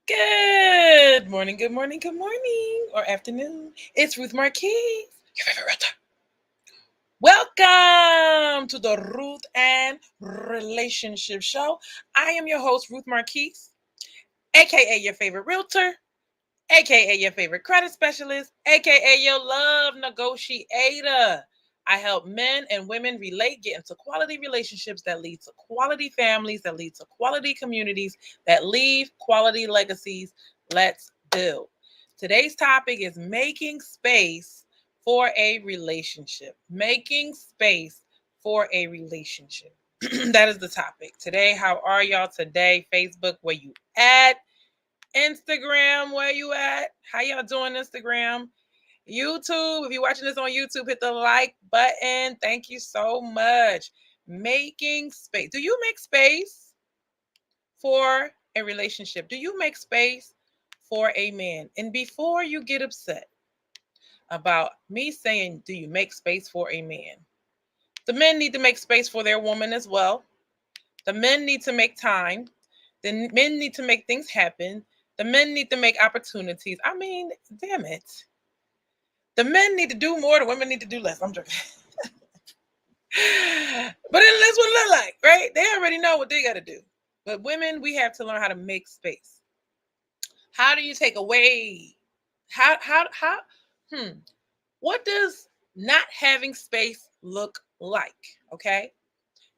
Good morning, good morning, good morning, or afternoon. It's Ruth Marquis, your favorite realtor. Welcome to the Ruth and Relationship Show. I am your host, Ruth Marquis, aka your favorite realtor, aka your favorite credit specialist, aka your love negotiator. I help men and women relate, get into quality relationships that lead to quality families, that lead to quality communities, that leave quality legacies. Let's build. Today's topic is making space for a relationship. Making space for a relationship. That is the topic. Today, how are y'all today? Facebook, where you at? Instagram, where you at? How y'all doing, Instagram? YouTube, if you're watching this on YouTube, hit the like button. Thank you so much. Making space. Do you make space for a relationship? Do you make space for a man? And before you get upset about me saying, do you make space for a man? The men need to make space for their woman as well. The men need to make time. The men need to make things happen. The men need to make opportunities. I mean, damn it. The men need to do more, the women need to do less. I'm joking. But that's what it look like, right? They already know what they got to do. But women, we have to learn how to make space. How do you take away? How? Hmm. What does not having space look like? Okay.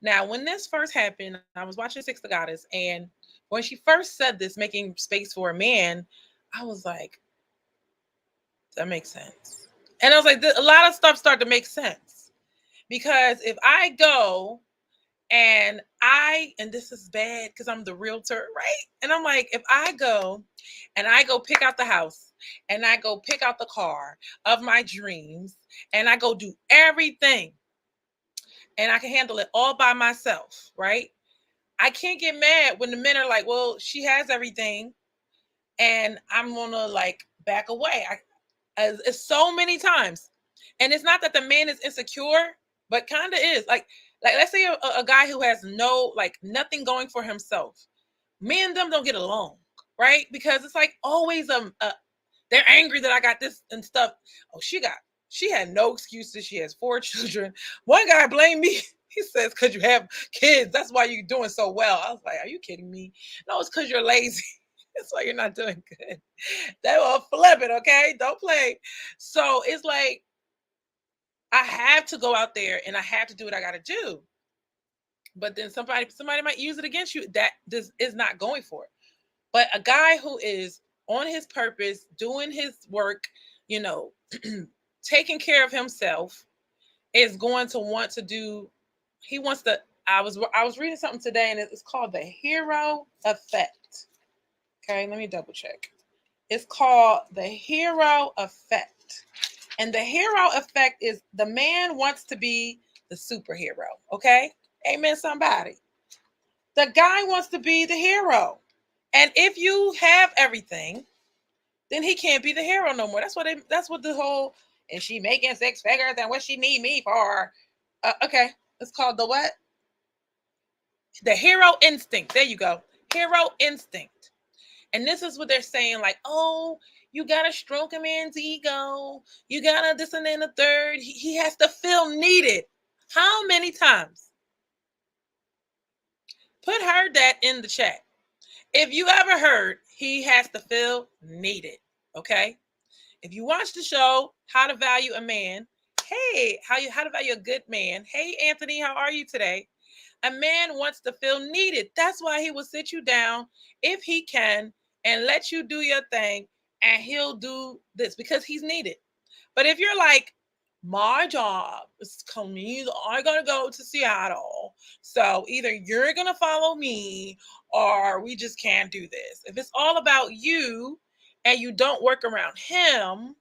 Now, when this first happened, I was watching Six the Goddess, and when she first said this, making space for a man, I was like, that makes sense. And I was like, a lot of stuff started to make sense because if I go and this is bad because I'm the realtor, right? And I'm like, if I go and I go pick out the house and I go pick out the car of my dreams and I go do everything and I can handle it all by myself, right? I can't get mad when the men are like, well, she has everything and I'm gonna like back away. It's so many times. And it's not that the man is insecure, but kind of is. Like let's say a guy who has no like nothing going for himself. Me and them don't get along, right? Because it's like always they're angry that I got this and stuff. Oh, she had no excuses. She has 4 children. One guy blamed me. He says, because you have kids, that's why you're doing so well. I was like, are you kidding me? No, it's because you're lazy. That's why you're not doing good. They will flip it, okay? Don't play. So it's like I have to go out there and I have to do what I gotta do. But then somebody might use it against you. That this is not going for it. But a guy who is on his purpose, doing his work, you know, taking care of himself, is going to want to do. He wants to. I was reading something today, and it's called the hero effect. Okay, let me double check. It's called the hero effect. And the hero effect is the man wants to be the superhero. Okay, amen. Somebody. The guy wants to be the hero, and if you have everything, then he can't be the hero no more. That's what the whole. And she making 6 figures, and what she need me for? Okay, it's called the what? The hero instinct. There you go. Hero instinct. And this is what they're saying, like, oh, you gotta stroke a man's ego. You gotta this and then the third. He has to feel needed. How many times? Put heard that in the chat. If you ever heard he has to feel needed, okay? If you watch the show, How to Value a Man, hey, how to value a good man. Hey, Anthony, how are you today? A man wants to feel needed. That's why he will sit you down if he can and let you do your thing, and he'll do this because he's needed. But if you're like, my job is coming, I gotta go to Seattle. So either you're gonna follow me or we just can't do this. If it's all about you and you don't work around him,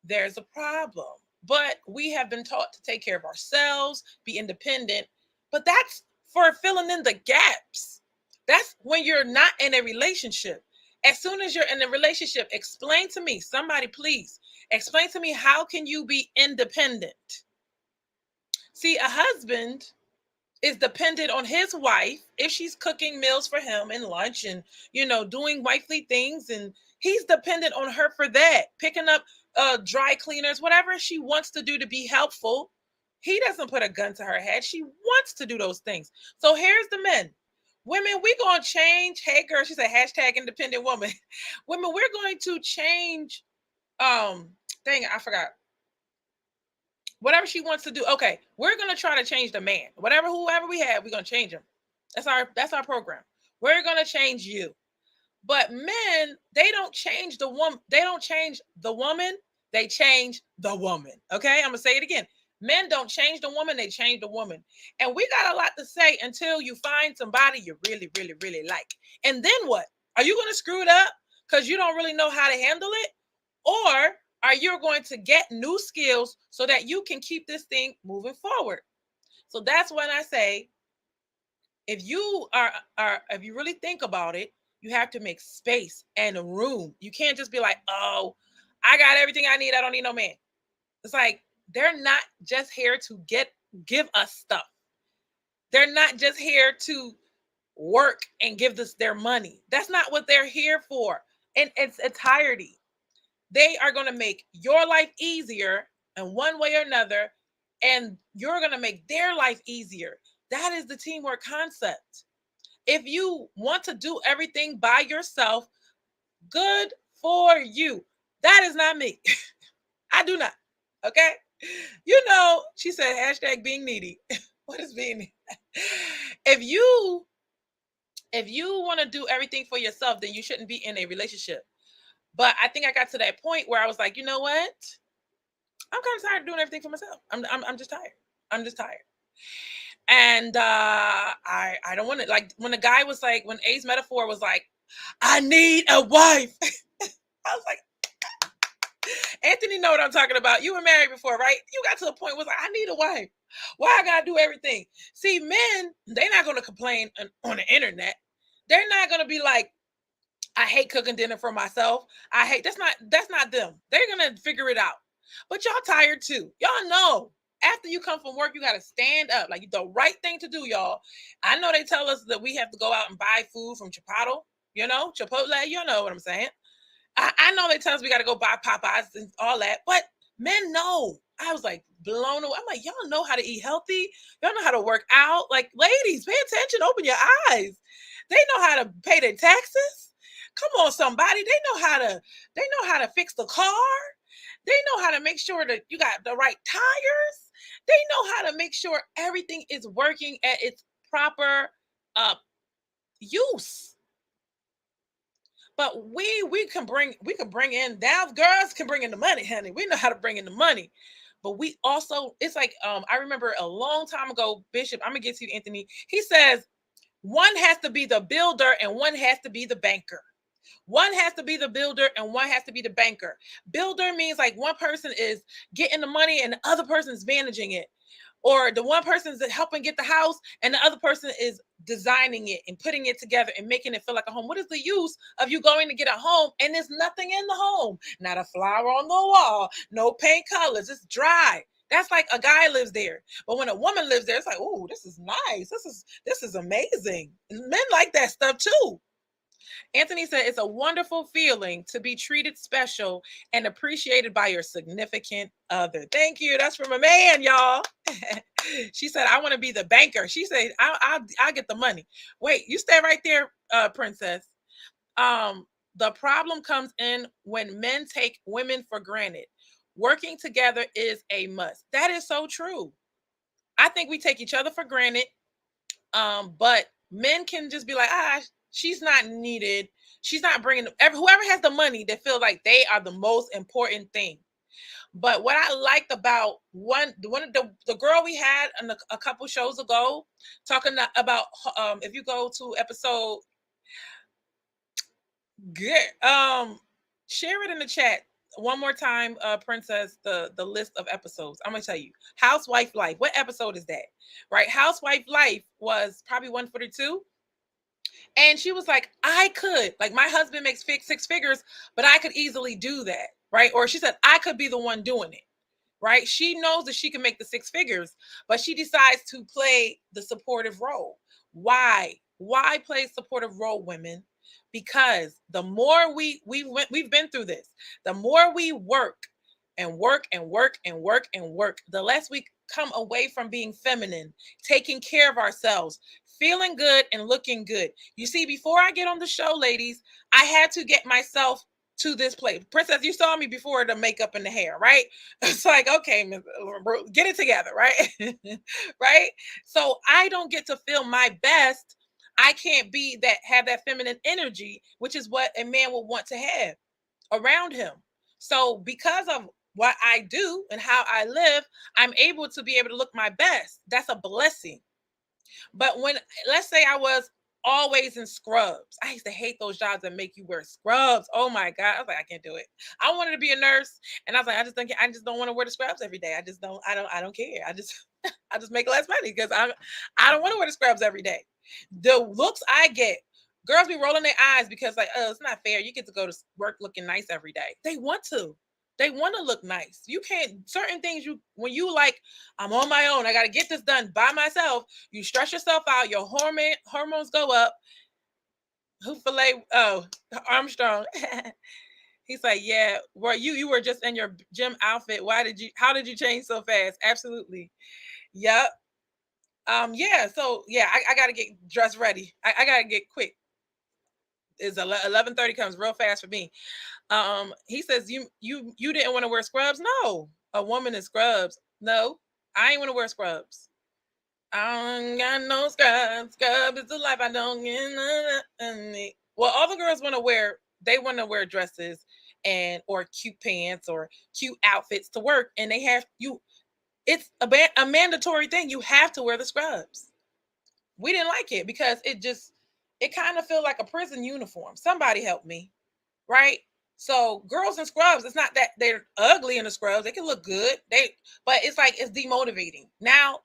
there's a problem. But we have been taught to take care of ourselves, be independent. But that's for filling in the gaps. That's when you're not in a relationship. As soon as you're in a relationship, explain to me, somebody please, explain to me, how can you be independent? See, a husband is dependent on his wife if she's cooking meals for him and lunch and, doing wifely things. And he's dependent on her for that, picking up dry cleaners, whatever she wants to do to be helpful. He doesn't put a gun to her head. She wants to do those things. So here's the men. Women, we're going to change. Hey, girl, she said hashtag independent woman. Women, we're going to change. Dang it, I forgot. Whatever she wants to do. Okay, we're going to try to change the man. Whoever we have, we're going to change him. That's our program. We're going to change you. But men, they don't change the woman. They don't change the woman. They change the woman. Okay, I'm going to say it again. Men don't change the woman, they change the woman. And we got a lot to say until you find somebody you really, really, really like. And then what? Are you going to screw it up because you don't really know how to handle it? Or are you going to get new skills so that you can keep this thing moving forward? So that's when I say, if you if you really think about it, you have to make space and a room. You can't just be like, oh, I got everything I need. I don't need no man. It's like, they're not just here to give us stuff. They're not just here to work and give us their money. That's not what they're here for. And it's entirety. They are going to make your life easier in one way or another, and you're going to make their life easier. That is the teamwork concept. If you want to do everything by yourself, good for you. That is not me. I do not. Okay? She said hashtag being needy. What is being needy? If you want to do everything for yourself, then you shouldn't be in a relationship. But I think I got to that point where I was like, you know what? I'm kind of tired of doing everything for myself. I'm just tired. I'm just tired. And I don't want to, like, when the guy was like, when Ace Metaphor was like, I need a wife. I was like, Anthony, know what I'm talking about. You were married before, right? You got to the point where like, I need a wife. Why I gotta do everything? See, men, they're not gonna complain on the internet. They're not gonna be like, I hate cooking dinner for myself. That's not them. They're gonna figure it out. But y'all tired too. Y'all know after you come from work, you gotta stand up. Like the right thing to do, y'all. I know they tell us that we have to go out and buy food from Chipotle, Chipotle, you know what I'm saying? I know they tell us we got to go buy Popeyes and all that, but men know. I was like blown away. I'm like, y'all know how to eat healthy. Y'all know how to work out. Like, ladies, pay attention. Open your eyes. They know how to pay their taxes. Come on, somebody. They know how to fix the car. They know how to make sure that you got the right tires. They know how to make sure everything is working at its proper use. But we can bring in, now girls can bring in the money, honey. We know how to bring in the money. But we also, it's like, I remember a long time ago, Bishop, I'm gonna get to you, Anthony. He says one has to be the builder and one has to be the banker. One has to be the builder and one has to be the banker. Builder means like one person is getting the money and the other person is managing it. Or the one person is helping get the house and the other person is designing it and putting it together and making it feel like a home. What is the use of you going to get a home and there's nothing in the home? Not a flower on the wall, no paint colors, it's dry. That's like a guy lives there. But when a woman lives there, it's like, oh, this is nice. This is amazing. Men like that stuff too. Anthony said it's a wonderful feeling to be treated special and appreciated by your significant other. Thank you. That's from a man, y'all. She said, I want to be the banker. She said, I'll get the money. Wait, you stay right there, princess. The problem comes in when men take women for granted. Working together is a must. That is so true. I think we take each other for granted. But men can just be like, she's not needed. She's not bringing whoever has the money, they feel like they are the most important thing. But what I liked about the girl we had a couple shows ago, talking about if you go to episode, share it in the chat one more time, princess, the list of episodes. I'm gonna tell you, Housewife Life. What episode is that? Right, Housewife Life was probably 142. And she was like, I could, like, my husband makes 6 figures, but I could easily do that. Right. Or she said, I could be the one doing it. right? She knows that she can make the six figures, but she decides to play the supportive role. Why? Why play supportive role, women? Because the more we've been through this, the more we work and work and work and work and work, the less we come away from being feminine, taking care of ourselves, feeling good and looking good. You see, before I get on the show, ladies, I had to get myself to this place. Princess, you saw me before the makeup and the hair, right? It's like, okay, get it together, right? Right? So I don't get to feel my best. I can't be that, have that feminine energy, which is what a man would want to have around him. So because of what I do and how I live, I'm able to be able to look my best. That's a blessing. But when, let's say I was always in scrubs, I used to hate those jobs that make you wear scrubs. Oh my God. I was like, I can't do it. I wanted to be a nurse. And I was like, I just don't want to wear the scrubs every day. I don't care. I just make less money because I don't want to wear the scrubs every day. The looks I get, girls be rolling their eyes because like, oh, it's not fair. You get to go to work looking nice every day. They want to. They want to look nice. You can't, certain things, you, when you like, I'm on my own, I got to get this done by myself. You stress yourself out. Your hormones go up. Who fillet? Oh, Armstrong. He's like, yeah. Well, you were just in your gym outfit. Why did you? How did you change so fast? Absolutely. Yep. Yeah. So yeah, I gotta get dressed ready. I gotta get quick. Is 11:30 comes real fast for me. He says you didn't want to wear scrubs. No, a woman in scrubs. No, I ain't want to wear scrubs. I don't got no scrubs. Scrub is the life I don't get. Well, all the girls want to wear. They want to wear dresses and or cute pants or cute outfits to work, and they have you. It's a mandatory thing. You have to wear the scrubs. We didn't like it because it kind of felt like a prison uniform. Somebody help me, right? So girls in scrubs, it's not that they're ugly in the scrubs. They can look good. But it's like it's demotivating. Now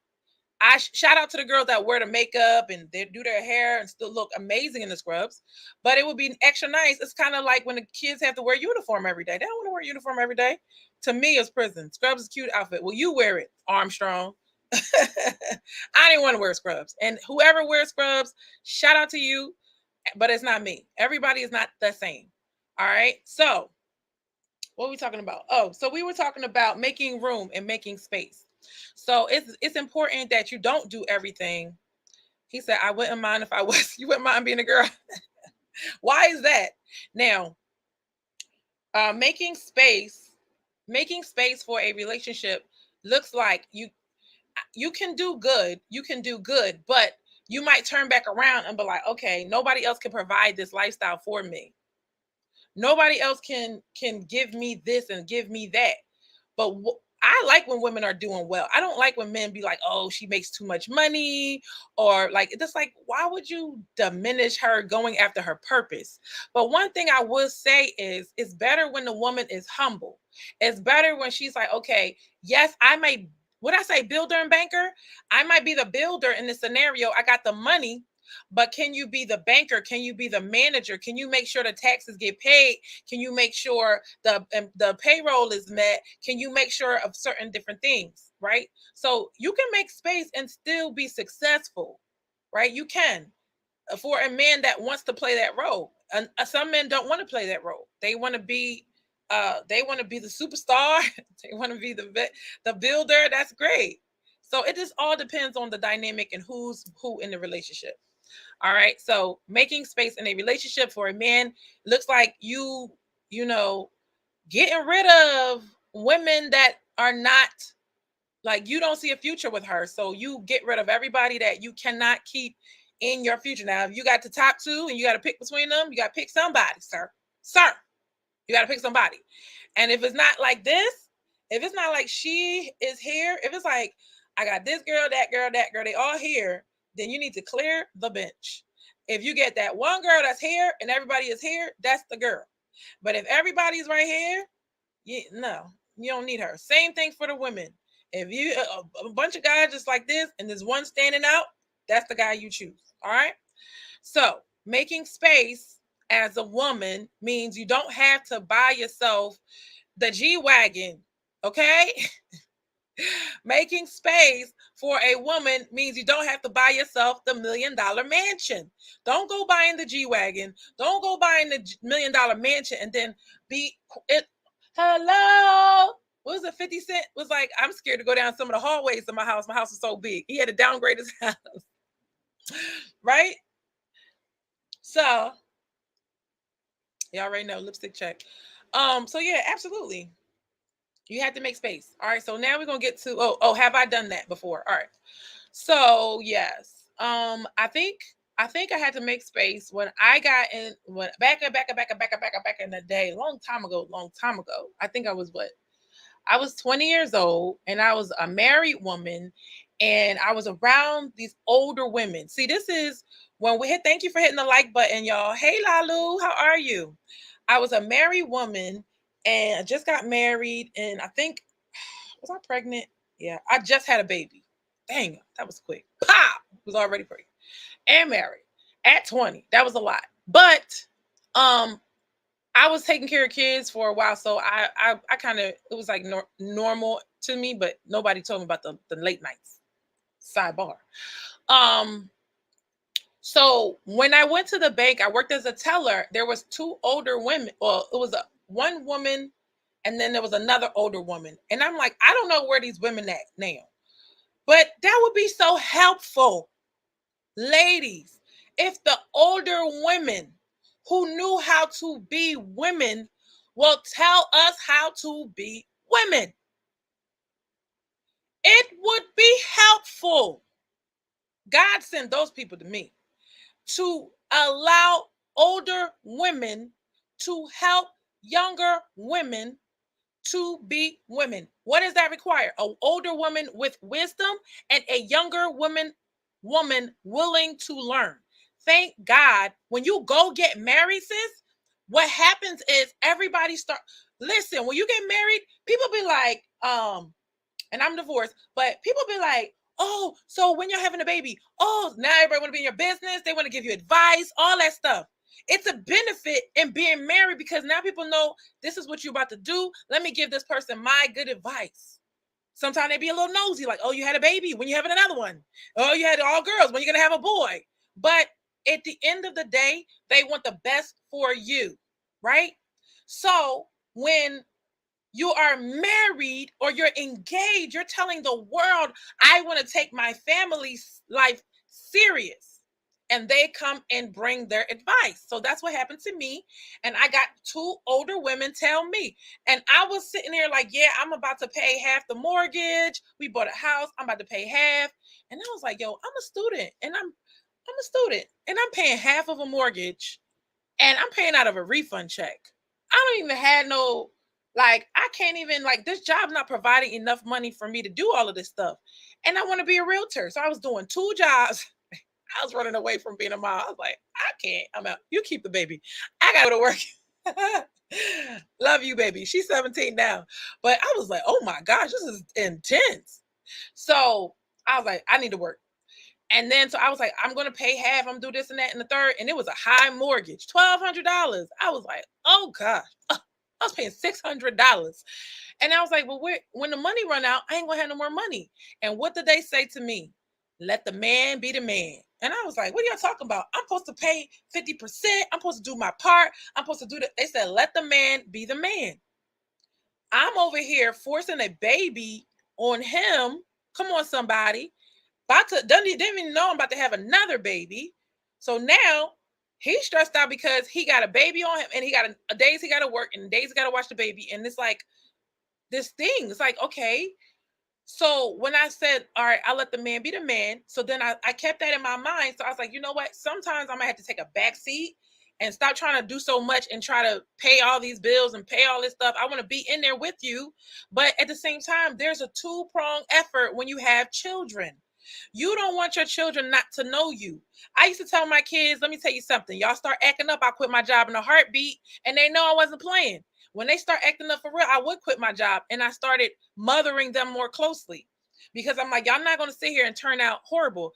I shout out to the girls that wear the makeup and they do their hair and still look amazing in the scrubs. But it would be extra nice. It's kind of like when the kids have to wear uniform every day. They don't want to wear uniform every day. To me, it's prison. Scrubs is a cute outfit. Well, you wear it, Armstrong. I didn't want to wear scrubs. And whoever wears scrubs, shout out to you, but it's not me. Everybody is not the same. All right. So, what are we talking about? Oh, so we were talking about making room and making space. So it's important that you don't do everything. He said, I wouldn't mind if I was, you wouldn't mind being a girl. Why is that? Now, making space for a relationship looks like you can do good, but you might turn back around and be like, okay, nobody else can provide this lifestyle for me. Nobody else can give me this and give me that. But I like when women are doing well. I don't like when men be like, "Oh, she makes too much money," or like it's like, why would you diminish her going after her purpose? But one thing I would say is, it's better when the woman is humble. It's better when she's like, "Okay, yes, I may." What I say, builder and banker? I might be the builder in this scenario. I got the money, but can you be the banker? Can you be the manager? Can you make sure the taxes get paid? Can you make sure the payroll is met? Can you make sure of certain different things, right? So you can make space and still be successful, right? You can, for a man that wants to play that role. And some men don't want to play that role. They want to be the superstar. They want to be the builder. That's great. So it just all depends on the dynamic and who's who in the relationship. All right. So making space in a relationship for a man looks like you know, getting rid of women that are not, like, you don't see a future with her. So you get rid of everybody that you cannot keep in your future. Now, if you got the top two and you got to pick between them, you got to pick somebody, sir. Sir, you got to pick somebody. And if it's not like this, if it's not like she is here, if it's like, I got this girl, that girl, they all here, then you need to clear the bench. If you get that one girl that's here and everybody is here, that's the girl. But if everybody's right here, no, you don't need her. Same thing for the women. If you a bunch of guys just like this and there's one standing out, that's the guy you choose. All right. So making space as a woman means you don't have to buy yourself the G Wagon. Okay. Making space for a woman means you don't have to buy yourself the $1 million mansion. Don't go buying the G-Wagon. Don't go buying the $1 million mansion and then be it. Hello. What was it? 50 Cent was like, I'm scared to go down some of the hallways of my house. My house is so big. He had to downgrade his house. Right? So, you already know, lipstick check. So yeah, absolutely. You had to make space. All right. So now we're gonna get to have I done that before? All right. So yes. I think I had to make space when I got in when back in the day, long time ago. I think I was what? I was 20 years old and I was a married woman and I was around these older women. See, this is when we hit thank you for hitting the like button, y'all. Hey Lalu, how are you? I was a married woman and I just got married and I think was I pregnant? Yeah, I just had a baby. Dang, that was quick. Pop! Was already pregnant and married at 20. That was a lot. But um I was taking care of kids for a while, so I kind of it was like normal to me, but nobody told me about the late nights. Sidebar. Um, so when I went to the bank, I worked as a teller. There was two older women. Well, it was one woman, and then there was another older woman. And I'm like, I don't know where these women at now, but that would be so helpful, ladies, if the older women who knew how to be women will tell us how to be women. It would be helpful. God sent those people to me to allow older women to help younger women to be women. What does that require? An older woman with wisdom and a younger woman willing to learn. Thank God when you go get married, sis, what happens is everybody start listen, when you get married, people be like, and I'm divorced, but people be like, oh, so when you're having a baby, oh, now everybody want to be in your business, they want to give you advice, all that stuff. It's a benefit in being married because now people know this is what you're about to do. Let me give this person my good advice. Sometimes they be a little nosy, like, oh, you had a baby, when you having another one? Oh, you had all girls, when you're gonna have a boy? But at the end of the day, they want the best for you, right? So when you are married or you're engaged, you're telling the world, I want to take my family's life serious. And they come and bring their advice. So that's what happened to me. And I got two older women tell me. And I was sitting there like, yeah, I'm about to pay half the mortgage. We bought a house. I'm about to pay half. And I was like, yo, I'm a student and I'm a student and I'm paying half of a mortgage and I'm paying out of a refund check. I don't even have no like I can't even like this job's not providing enough money for me to do all of this stuff. And I want to be a realtor. So I was doing two jobs. I was running away from being a mom. I was like, I can't. I'm out. You keep the baby. I gotta go to work. Love you, baby. She's 17 now. But I was like, oh my gosh, this is intense. So I was like, I need to work. And then so I was like, I'm gonna pay half. I'm gonna do this and that and the third. And it was a high mortgage, $1,200. I was like, oh gosh, I was paying $600. And I was like, well, when the money run out, I ain't gonna have no more money. And what did they say to me? Let the man be the man. And I was like, what are y'all talking about? I'm supposed to pay 50%. I'm supposed to do my part. I'm supposed to do that. They said, let the man be the man. I'm over here forcing a baby on him. Come on, somebody. About to didn't even know I'm about to have another baby. So now he's stressed out because he got a baby on him and he got a days he got to work and days he got to watch the baby. And it's like this thing. It's like, okay. So when I said, all right, I'll let the man be the man. So then I kept that in my mind. So I was like, you know what? Sometimes I'm gonna have to take a back seat and stop trying to do so much and try to pay all these bills and pay all this stuff. I want to be in there with you. But at the same time, there's a two-pronged effort when you have children. You don't want your children not to know you. I used to tell my kids, let me tell you something. Y'all start acting up, I'll quit my job in a heartbeat. And they know I wasn't playing. When they start acting up for real, I would quit my job. And I started mothering them more closely because I'm like, y'all not going to sit here and turn out horrible.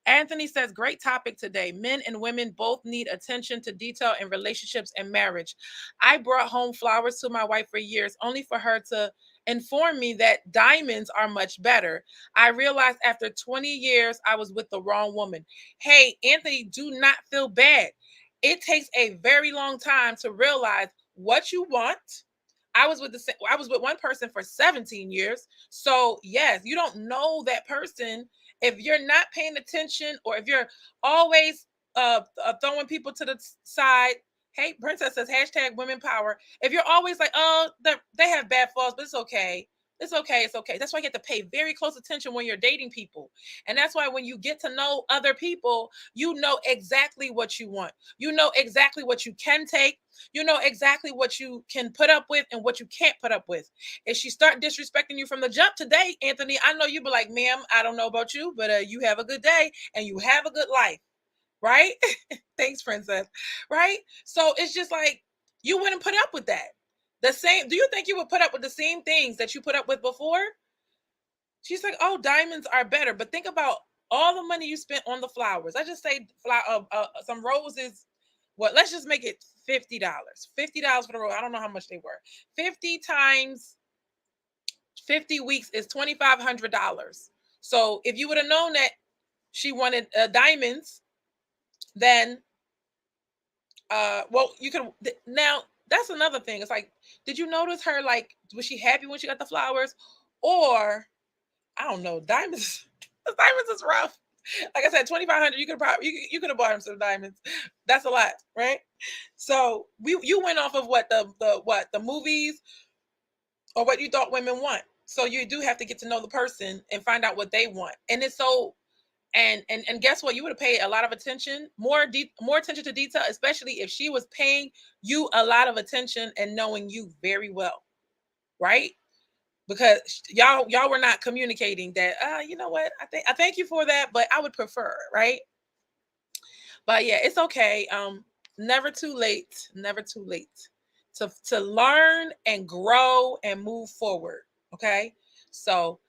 Anthony says, great topic today. Men and women both need attention to detail in relationships and marriage. I brought home flowers to my wife for years, only for her to informed me that diamonds are much better. I realized after 20 years I was with the wrong woman. Hey, Anthony, do not feel bad. It takes a very long time to realize what you want. I was with one person for 17 years. So, yes, you don't know that person if you're not paying attention, or if you're always throwing people to the side. Hey, Princess says hashtag women power. If you're always like, oh, they have bad flaws, but it's okay. It's okay. It's okay. That's why you have to pay very close attention when you're dating people. And that's why when you get to know other people, you know exactly what you want. You know exactly what you can take. You know exactly what you can put up with and what you can't put up with. If she start disrespecting you from the jump today, Anthony, I know you'd be like, ma'am, I don't know about you, but you have a good day and you have a good life. Right? Thanks, Princess. Right? So it's just like, you wouldn't put up with that. The same, do you think you would put up with the same things that you put up with before? She's like, oh, diamonds are better. But think about all the money you spent on the flowers. I just say some roses. What? Let's just make it $50. $50 for the rose. I don't know how much they were. 50 times 50 weeks is $2,500. So if you would have known that she wanted diamonds, then well, you could now. That's another thing. It's like, did you notice her? Like, was she happy when she got the flowers, or I don't know, diamonds? Diamonds is rough. Like I said, 2,500. You could probably you could have bought him some diamonds. That's a lot, right? So you went off of what the movies, or what you thought women want. So you do have to get to know the person and find out what they want. And it's so, and guess what? You would have paid a lot of attention, more attention to detail, especially if she was paying you a lot of attention and knowing you very well, right? Because y'all were not communicating that. You know what? I thank you for that, but I would prefer, right? But yeah, it's okay. Never too late. Never too late to learn and grow and move forward. Okay, so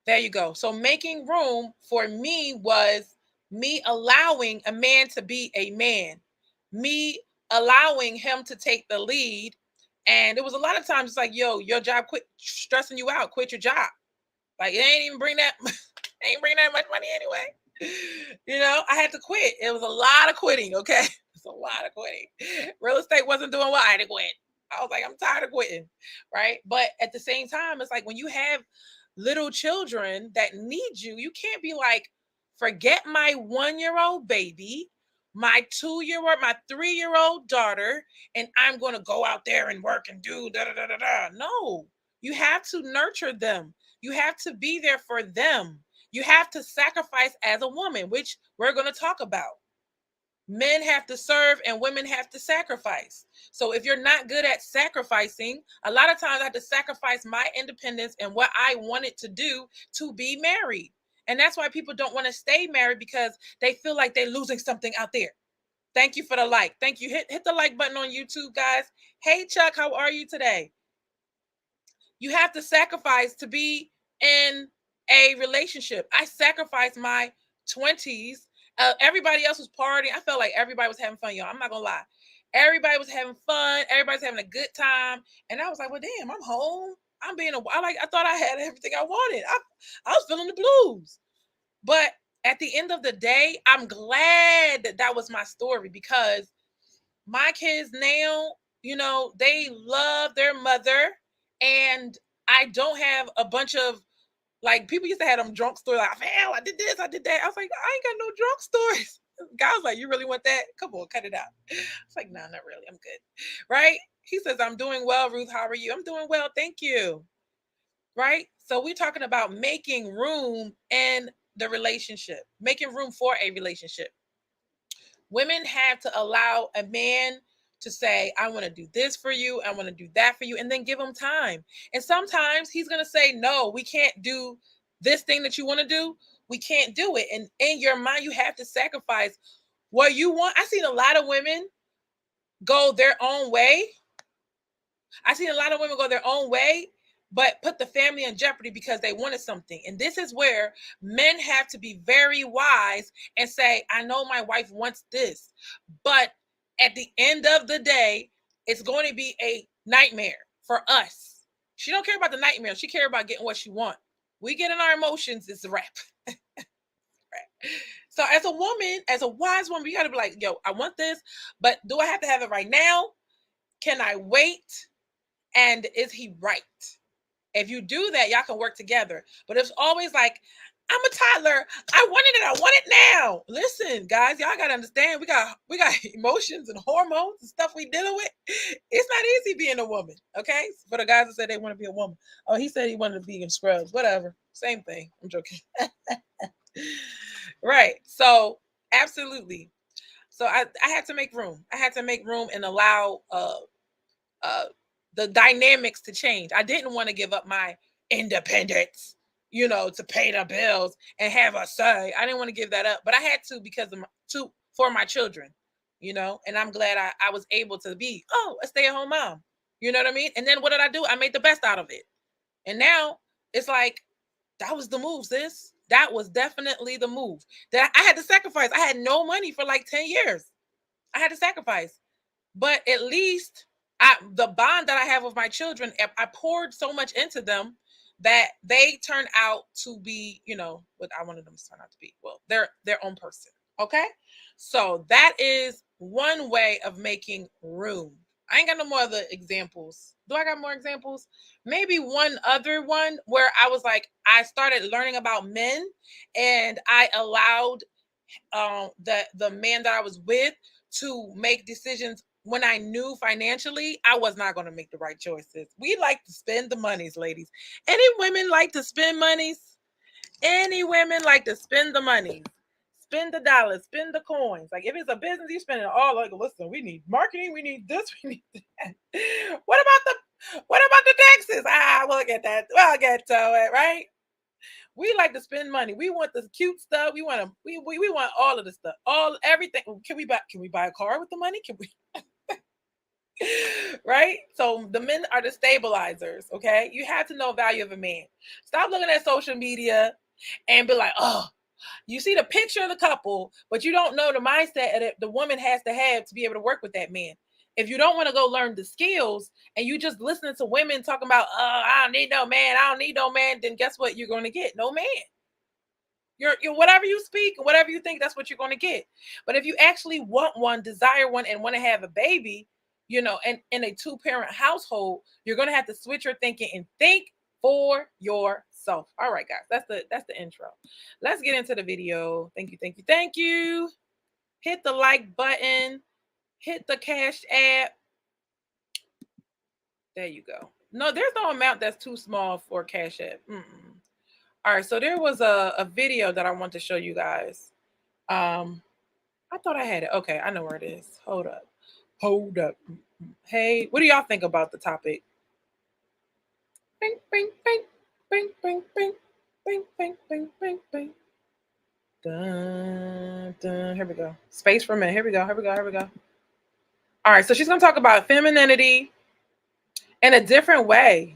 there you go. So making room for me was me allowing a man to be a man, me allowing him to take the lead. And it was a lot of times it's like, yo, your job quit stressing you out, quit your job. Like, it ain't even bring that ain't bring that much money anyway. You know, I had to quit. It was a lot of quitting, okay? It's a lot of quitting. Real estate wasn't doing well. I had to quit. I was like, I'm tired of quitting, right? But at the same time, it's like when you have little children that need you, you can't be like, forget my 1-year-old baby, my 2-year-old, my 3-year-old daughter, and I'm going to go out there and work and do da da da da da. No, you have to nurture them. You have to be there for them. You have to sacrifice as a woman, which we're going to talk about. Men have to serve and women have to sacrifice. So if you're not good at sacrificing, a lot of times I have to sacrifice my independence and what I wanted to do to be married. And that's why people don't want to stay married, because they feel like they're losing something out there. Thank you for the like. Thank you. Hit the like button on YouTube, guys. Hey, Chuck, how are you today? You have to sacrifice to be in a relationship. I sacrificed my 20s. Everybody else was partying. I felt like everybody was having fun, y'all. I'm not gonna lie. Everybody was having fun. Everybody's having a good time. And I was like, well, damn, I'm home. I'm being I thought I had everything I wanted. I was feeling the blues. But at the end of the day, I'm glad that that was my story, because my kids now, they love their mother, and I don't have a bunch of, like, people used to have them drunk stories. Like, I fell, I did this, I did that. I was like, I ain't got no drunk stories. Guy was like, you really want that? Come on, cut it out. It's like, no, not really. I'm good. Right? He says, I'm doing well, Ruth. How are you? I'm doing well. Thank you. Right? So we're talking about making room in the relationship, making room for a relationship. Women have to allow a man to say, I want to do this for you, I want to do that for you, and then give him time. And sometimes he's going to say, no, we can't do this thing that you want to do. We can't do it. And in your mind, you have to sacrifice what you want. I've seen a lot of women go their own way. I've seen a lot of women go their own way, but put the family in jeopardy because they wanted something. And this is where men have to be very wise and say, I know my wife wants this, but at the end of the day, it's going to be a nightmare for us. She don't care about the nightmare. She care about getting what she want. We get in our emotions, it's a wrap. Right. So as a woman, as a wise woman, you got to be like, yo, I want this, but do I have to have it right now? Can I wait? And is he right? If you do that, y'all can work together. But it's always like, I'm a toddler. I wanted it. I want it now. Listen, guys, y'all gotta understand. We got emotions and hormones and stuff we dealing with. It's not easy being a woman. Okay, for the guys that said they want to be a woman. Oh, he said he wanted to be in scrubs. Whatever. Same thing. I'm joking. Right. So absolutely. So I had to make room. I had to make room and allow uh the dynamics to change. I didn't want to give up my independence, to pay the bills and have a say. I didn't want to give that up, but I had to because of for my children, and I'm glad I was able to be a stay-at-home mom. You know what I mean? And then what did I do? I made the best out of it. And now it's like that was the move, sis. That was definitely the move. That I had to sacrifice. I had no money for like 10 years. I had to sacrifice. But at least the bond that I have with my children, I poured so much into them that they turn out to be, what I wanted them to turn out to be. Well, they're their own person. Okay. So that is one way of making room. I ain't got no more other examples. Do I got more examples? Maybe one other one where I was like, I started learning about men and I allowed the man that I was with to make decisions when I knew financially I was not going to make the right choices. We like to spend the monies, ladies. Any women like to spend monies? Any women like to spend the money? Spend the dollars, spend the coins. Like if it's a business, you spend it all. Like, listen, we need marketing, we need this, we need that. What about the taxes? We'll get that. We'll get to it, right? We like to spend money. We want the cute stuff. We want we want all of the stuff. Everything. Can we buy a car with the money? Can we right? So the men are the stabilizers, okay? You have to know value of a man. Stop looking at social media and be like, oh, you see the picture of the couple, but you don't know the mindset that the woman has to have to be able to work with that man. If you don't want to go learn the skills and you just listening to women talking about, I don't need no man, I don't need no man, then guess what? You're going to get no man. You're whatever you speak, whatever you think, that's what you're going to get. But if you actually want one, desire one, and want to have a baby, and in a 2-parent household, you're going to have to switch your thinking and think for yourself. All right, guys, that's the intro. Let's get into the video. Thank you, thank you, thank you. Hit the like button. Hit the Cash App. There you go. No, there's no amount that's too small for Cash App. All right, so there was a video that I want to show you guys. I thought I had it. Okay, I know where it is. Hold up. Hey, what do y'all think about the topic? Bing, bing, bing, bing, bing, bing, bing, bing, bing, bing, bing. Dun, dun. Here we go. Space for a minute. Here we go. All right, so she's gonna talk about femininity in a different way.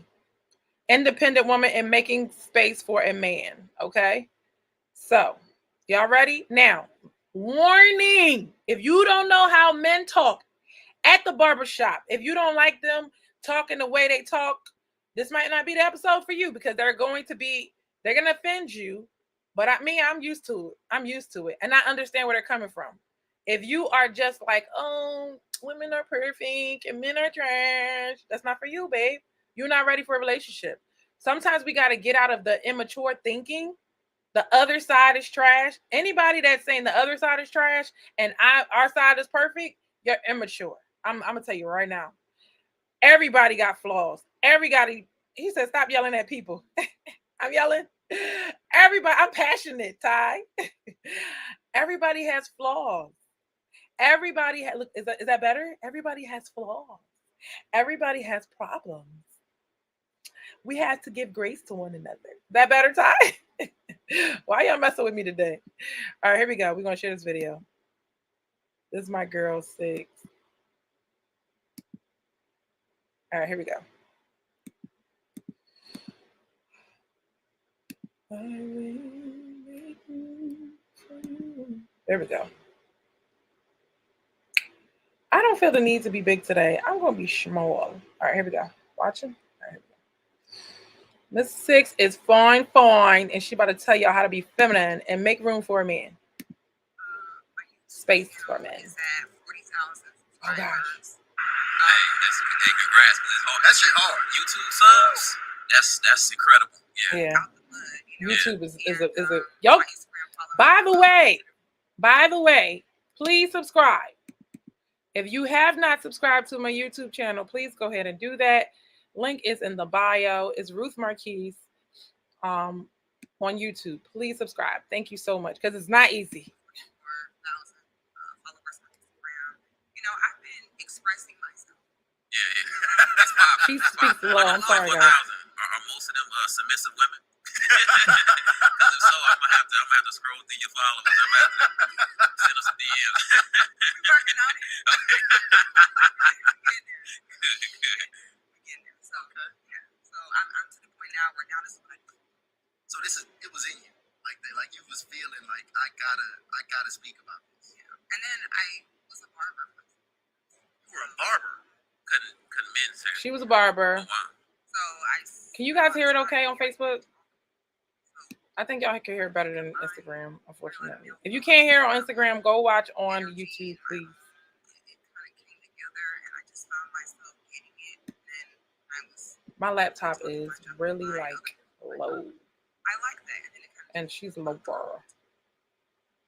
Independent woman and making space for a man. Okay. So, y'all ready? Now, warning, if you don't know how men talk at the barbershop, if you don't like them talking the way they talk, this might not be the episode for you because they're going to offend you. But I'm used to it. And I understand where they're coming from. If you are just like, oh, women are perfect and men are trash, that's not for you, babe. You're not ready for a relationship. Sometimes we got to get out of the immature thinking. The other side is trash. Anybody that's saying the other side is trash and our side is perfect, you're immature. I'm gonna tell you right now. Everybody got flaws. He said, stop yelling at people. I'm yelling. Everybody, I'm passionate, Ty. Everybody has flaws. Everybody look, is that better? Everybody has flaws. Everybody has problems. We have to give grace to one another. That better, Ty? Why y'all messing with me today? All right, here we go. We're gonna share this video. This is my girl 6. All right, here we go. There we go. I don't feel the need to be big today. I'm gonna be small. All right, here we go. Watching. All right, here we go. Miss Six is fine, and she about to tell y'all how to be feminine and make room for a man. Space for a man. Oh gosh. Hey, congrats. That shit hard. YouTube subs. That's incredible. Yeah. YouTube is a yo. By the way, please subscribe. If you have not subscribed to my YouTube channel, please go ahead and do that. Link is in the bio. It's Ruth Marquise on YouTube. Please subscribe. Thank you so much because it's not easy. I've been expressing myself. Yeah. She speaks low. I'm sorry, guys. Are most of them submissive women? Because if so, I'm gonna have to scroll through your followers. I'm gonna have to send us a DM. We're working on it. Okay. Good. So yeah. So I'm to the point now where now this is what I do. So it was in you, like you was feeling like I gotta speak about this. Yeah. And then I was a barber. You were a barber. Couldn't men say. She was a barber. Oh, wow. So can you guys hear it okay on Facebook? I think y'all can hear it better than Instagram, unfortunately. If you can't hear it on Instagram, go watch on YouTube, please. My laptop is really like low. I like that. And she's low bar.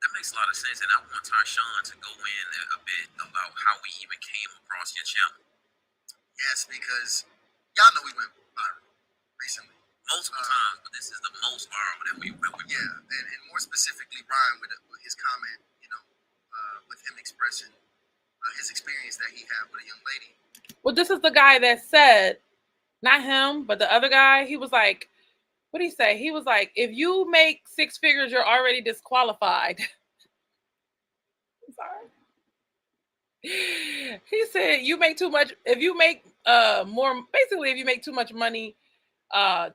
That makes a lot of sense. And I want Tarshawn to go in a bit about how we even came across your channel. Yes, because y'all know we went viral recently. Multiple times, but this is the most viral that we went. Yeah, and more specifically, Ryan with his comment, with him expressing his experience that he had with a young lady. Well, this is the guy that said, not him, but the other guy, he was like, what did he say? He was like, if you make 6 figures, you're already disqualified. I'm sorry. He said, you make too much. If you make more, basically, if you make too much money,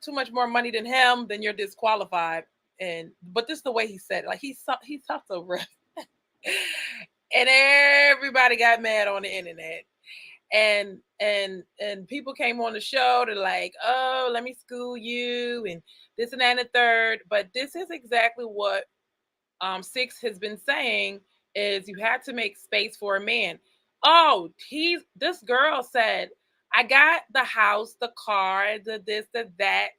too much more money than him, then you're disqualified. But this is the way he said it. Like he talked so rough. And everybody got mad on the internet. And people came on the show to like, oh, let me school you and this and that and the third. But this is exactly what Six has been saying is you have to make space for a man. Oh, this girl said, I got the house, the car, the this, the that.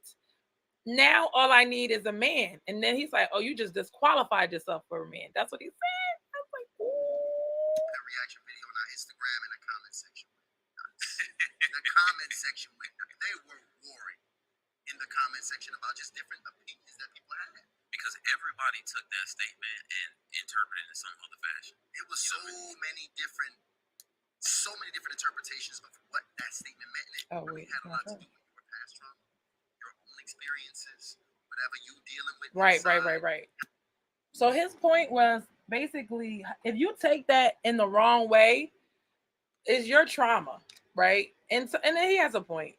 Now all I need is a man. And then he's like, oh, you just disqualified yourself for a man. That's what he said. I was like, ooh. A reaction video on our Instagram in the comment section. The comment section they were warring in the comment section about just different opinions that people had. Because everybody took that statement and interpreted it in some other fashion. It was so many different interpretations of what that statement meant. And it really had a lot to do with your past trauma, your own experiences, whatever you dealing with. Right. So his point was basically, if you take that in the wrong way, it's your trauma, right? And then he has a point.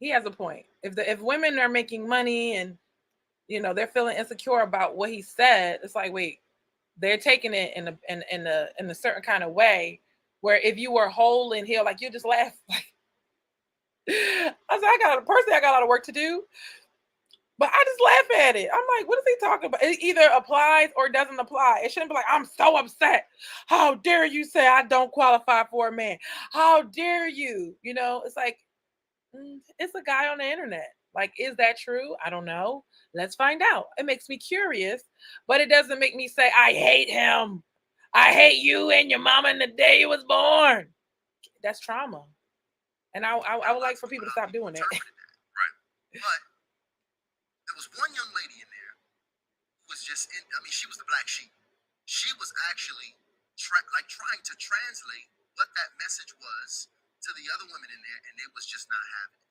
If women are making money and they're feeling insecure about what he said, it's like, wait, they're taking it in a certain kind of way where if you were whole and healed, like you just laugh. Like I said, I got a lot of work to do. But I just laugh at it. I'm like, what is he talking about? It either applies or doesn't apply. It shouldn't be like, I'm so upset. How dare you say I don't qualify for a man? How dare you? It's like, it's a guy on the internet. Like, is that true? I don't know. Let's find out. It makes me curious, but it doesn't make me say, I hate him. I hate you and your mama in the day you was born. That's trauma. And I would like for people to stop doing that. Right. But there was one young lady in there who was just she was the black sheep. She was actually trying to translate what that message was to the other women in there, and they was just not having it.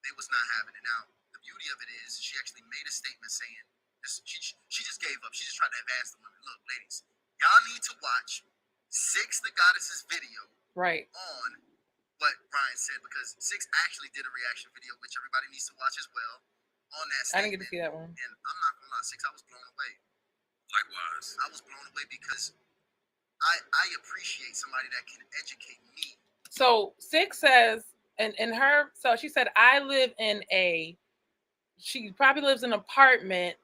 They was not having it. Now, the beauty of it is she actually made a statement saying, she just gave up. She just tried to advance the women. Look, ladies, y'all need to watch Six the Goddess's video on what Ryan said, because Six actually did a reaction video, which everybody needs to watch as well, on that statement. I didn't get to see that one. And I'm not gonna lie, Six, I was blown away. Likewise. I was blown away because I appreciate somebody that can educate me. So Six says, so she said, I live in a she probably lives in an apartment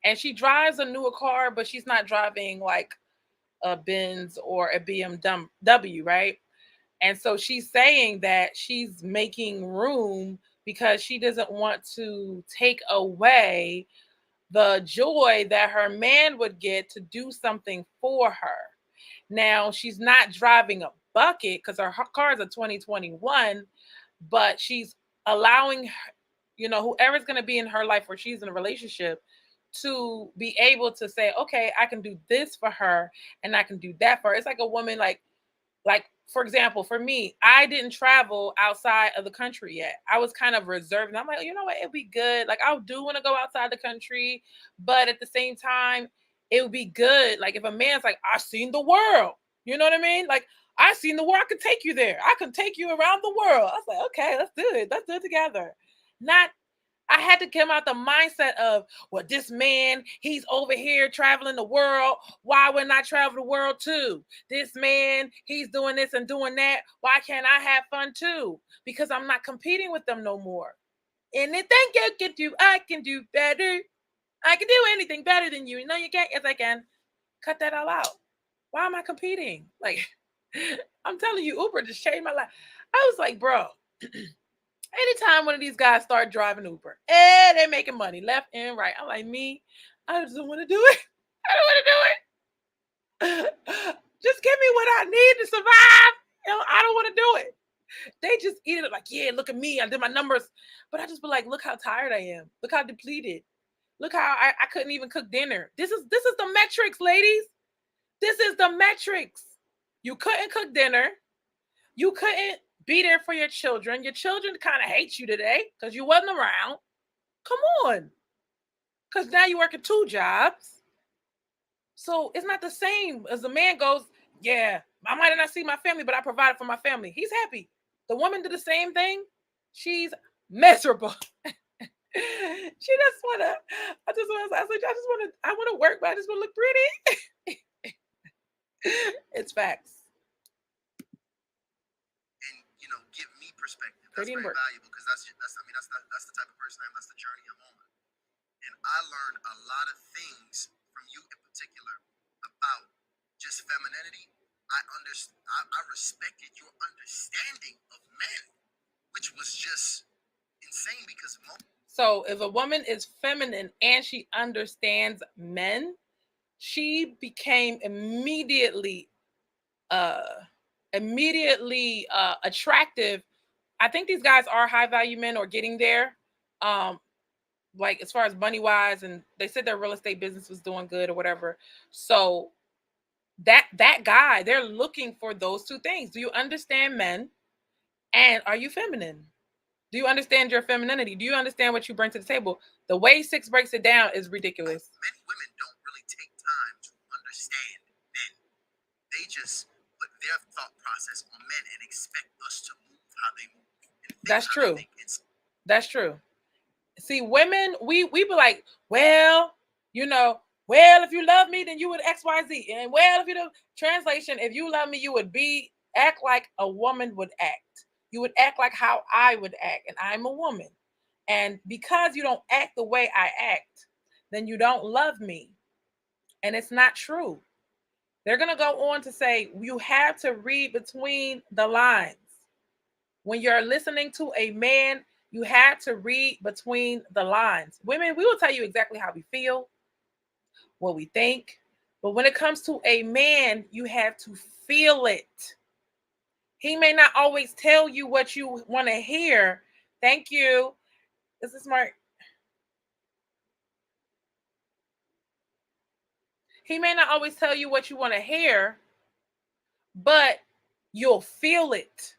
and she drives a newer car, but she's not driving like a Benz or a BMW, right? And so she's saying that she's making room because she doesn't want to take away the joy that her man would get to do something for her. Now, she's not driving a bucket because her car is a 2021, but she's allowing whoever's going to be in her life where she's in a relationship to be able to say, okay, I can do this for her and I can do that for her. It's like a woman, like for example, for me, I didn't travel outside of the country yet. I was kind of reserved. And I'm like, you know what, it'd be good. Like I do want to go outside the country, but at the same time, it would be good. Like if a man's like, I've seen the world, you know what I mean? Like I've seen the world, I could take you there. I can take you around the world. I was like, okay, let's do it. Let's do it together. Not I had to come out the mindset of, well, this man, he's over here traveling the world. Why wouldn't I travel the world too? This man, he's doing this and doing that. Why can't I have fun too? Because I'm not competing with them no more. Anything you can do, I can do better. I can do anything better than you. No, you can't. Yes, I can. Cut that all out. Why am I competing? Like, I'm telling you, Uber just changed my life. I was like, bro, anytime one of these guys start driving Uber, and they're making money left and right, I'm like, me, I just don't want to do it. I don't want to do it. Just give me what I need to survive. I don't want to do it. They just eat it like, yeah, look at me. I did my numbers. But I just be like, look how tired I am. Look how depleted. Look how I couldn't even cook dinner. This is the metrics, ladies. This is the metrics. You couldn't cook dinner. You couldn't be there for your children. Your children kind of hate you today because you wasn't around. Come on. Because now you're working 2 jobs. So it's not the same as the man goes, yeah, I might not see my family, but I provided for my family. He's happy. The woman did the same thing. She's miserable. She just wanna, I want to work, but I just want to look pretty. It's facts. And give me perspective. That's Pretty and very work. valuable because that's the type of person I am. That's the journey I'm on. And I learned a lot of things from you in particular about just femininity. I respected your understanding of men, which was just insane because So if a woman is feminine and she understands men, she became immediately attractive. I think these guys are high value men or getting there. Like as far as money wise, and they said their real estate business was doing good or whatever. So that guy, they're looking for those 2 things. Do you understand men? And are you feminine? Do you understand your femininity? Do you understand what you bring to the table? The way Six breaks it down is ridiculous. many women don't really take time to understand men. They just put their thought process on men and expect us to move how they move. That's true. That's true. See, women, we be like, well, well, if you love me, then you would XYZ. And well, if you don't, translation, if you love me, you would act like a woman would act. You would act like how I would act. And I'm a woman. And because you don't act the way I act, then you don't love me. And it's not true. They're going to go on to say, you have to read between the lines. When you're listening to a man, you have to read between the lines. Women, we will tell you exactly how we feel, what we think. But when it comes to a man, you have to feel it. He may not always tell you what you want to hear. Thank you. This is smart. He may not always tell you what you want to hear, but you'll feel it.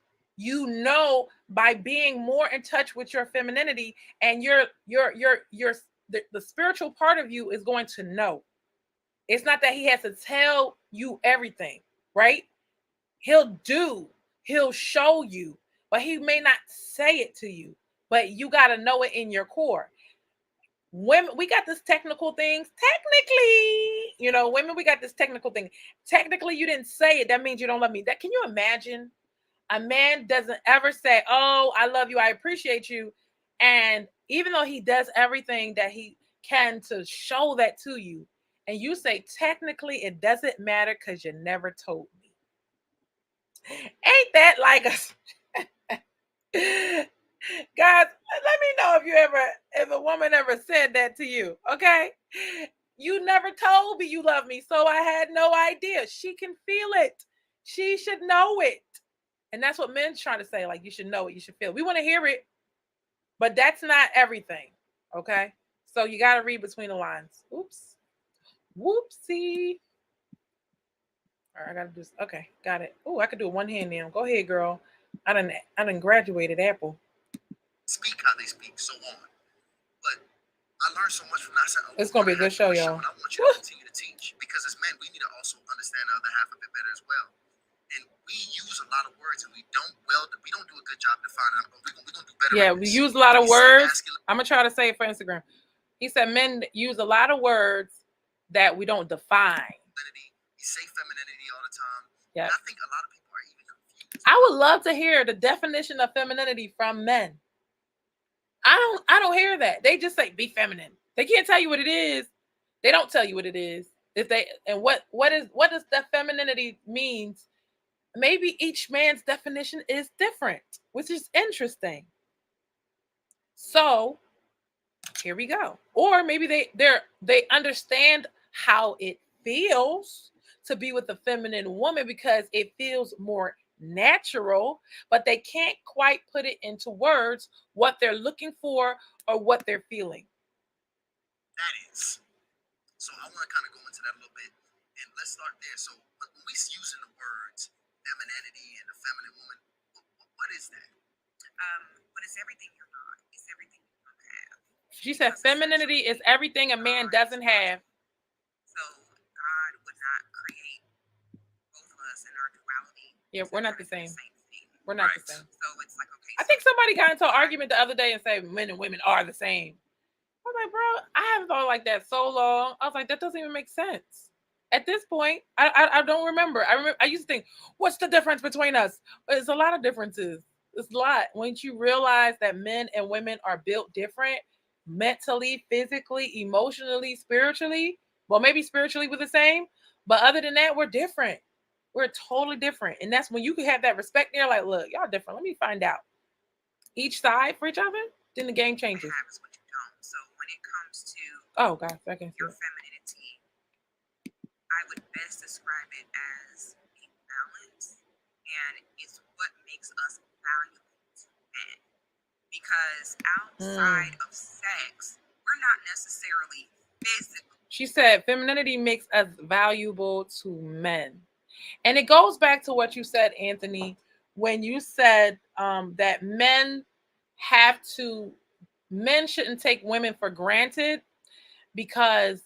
By being more in touch with your femininity, and the spiritual part of you is going to know. It's not that he has to tell you everything, right? He'll show you, but he may not say it to you, but you got to know it in your core. Women, we got this technical things. Technically, women, we got this technical thing. Technically, you didn't say it. That means you don't love me. Can you imagine? A man doesn't ever say, oh, I love you, I appreciate you, And even though he does everything that he can to show that to you, and you say, technically, it doesn't matter because you never told me. Ain't that like us? Guys, let me know if a woman ever said that to you, okay? You never told me you love me, so I had no idea. She can feel it. She should know it. And that's what men's trying to say, like, you should know it, you should feel it. We want to hear it, but that's not everything, okay? So you got to read between the lines. Oops. Whoopsie. All right, I got to do this. Okay, got it. Oh, I could do it one hand now. Go ahead, girl. I done graduated Apple. Speak how they speak, so on. But I learned so much from that. I said, it's gonna be a good show, y'all. And I want you to continue to teach, because as men, we need to also understand the other half of it better as well. And we use a lot of words, and we don't do a good job defining them. We're gonna do better. Yeah, we use a lot of words. I'm gonna try to say it for Instagram. He said men use a lot of words that we don't define. You say femininity all the time. Yeah. I think a lot of people are even confused. I would love to hear the definition of femininity from men. I don't hear that. They just say be feminine. They can't tell you what it is. They don't tell you what it is. What does that femininity means? Maybe each man's definition is different, which is interesting. So here we go. Or maybe they understand how it feels to be with a feminine woman because it feels more natural, but they can't quite put it into words what they're looking for or what they're feeling. That is. So I want to kind of go into that a little bit, and let's start there. So when we using the words femininity and a feminine woman, what is that? But it's everything you're not. It's everything you don't have. She said femininity is everything a man doesn't have. So God would not create both of us in our duality. Yeah, we're not the same. We're not the same. So it's like, okay. I think somebody got into an argument the other day and said men and women are the same. I was like, bro, I haven't thought like that so long. I was like, that doesn't even make sense. At this point, I don't remember. I used to think, what's the difference between us? There's a lot of differences. It's a lot. Once you realize that men and women are built different, mentally, physically, emotionally, spiritually. Well, maybe spiritually we're the same, but other than that, we're different. We're totally different. And that's when you can have that respect there, like, look, y'all different. Let me find out. Each side for each other, then the game changes. So when it comes to your femininity, I would best describe it as a balance, and it's what makes us valuable to men. Because outside of sex, we're not necessarily physical. She said femininity makes us valuable to men. And it goes back to what you said, Anthony, when you said that men shouldn't take women for granted because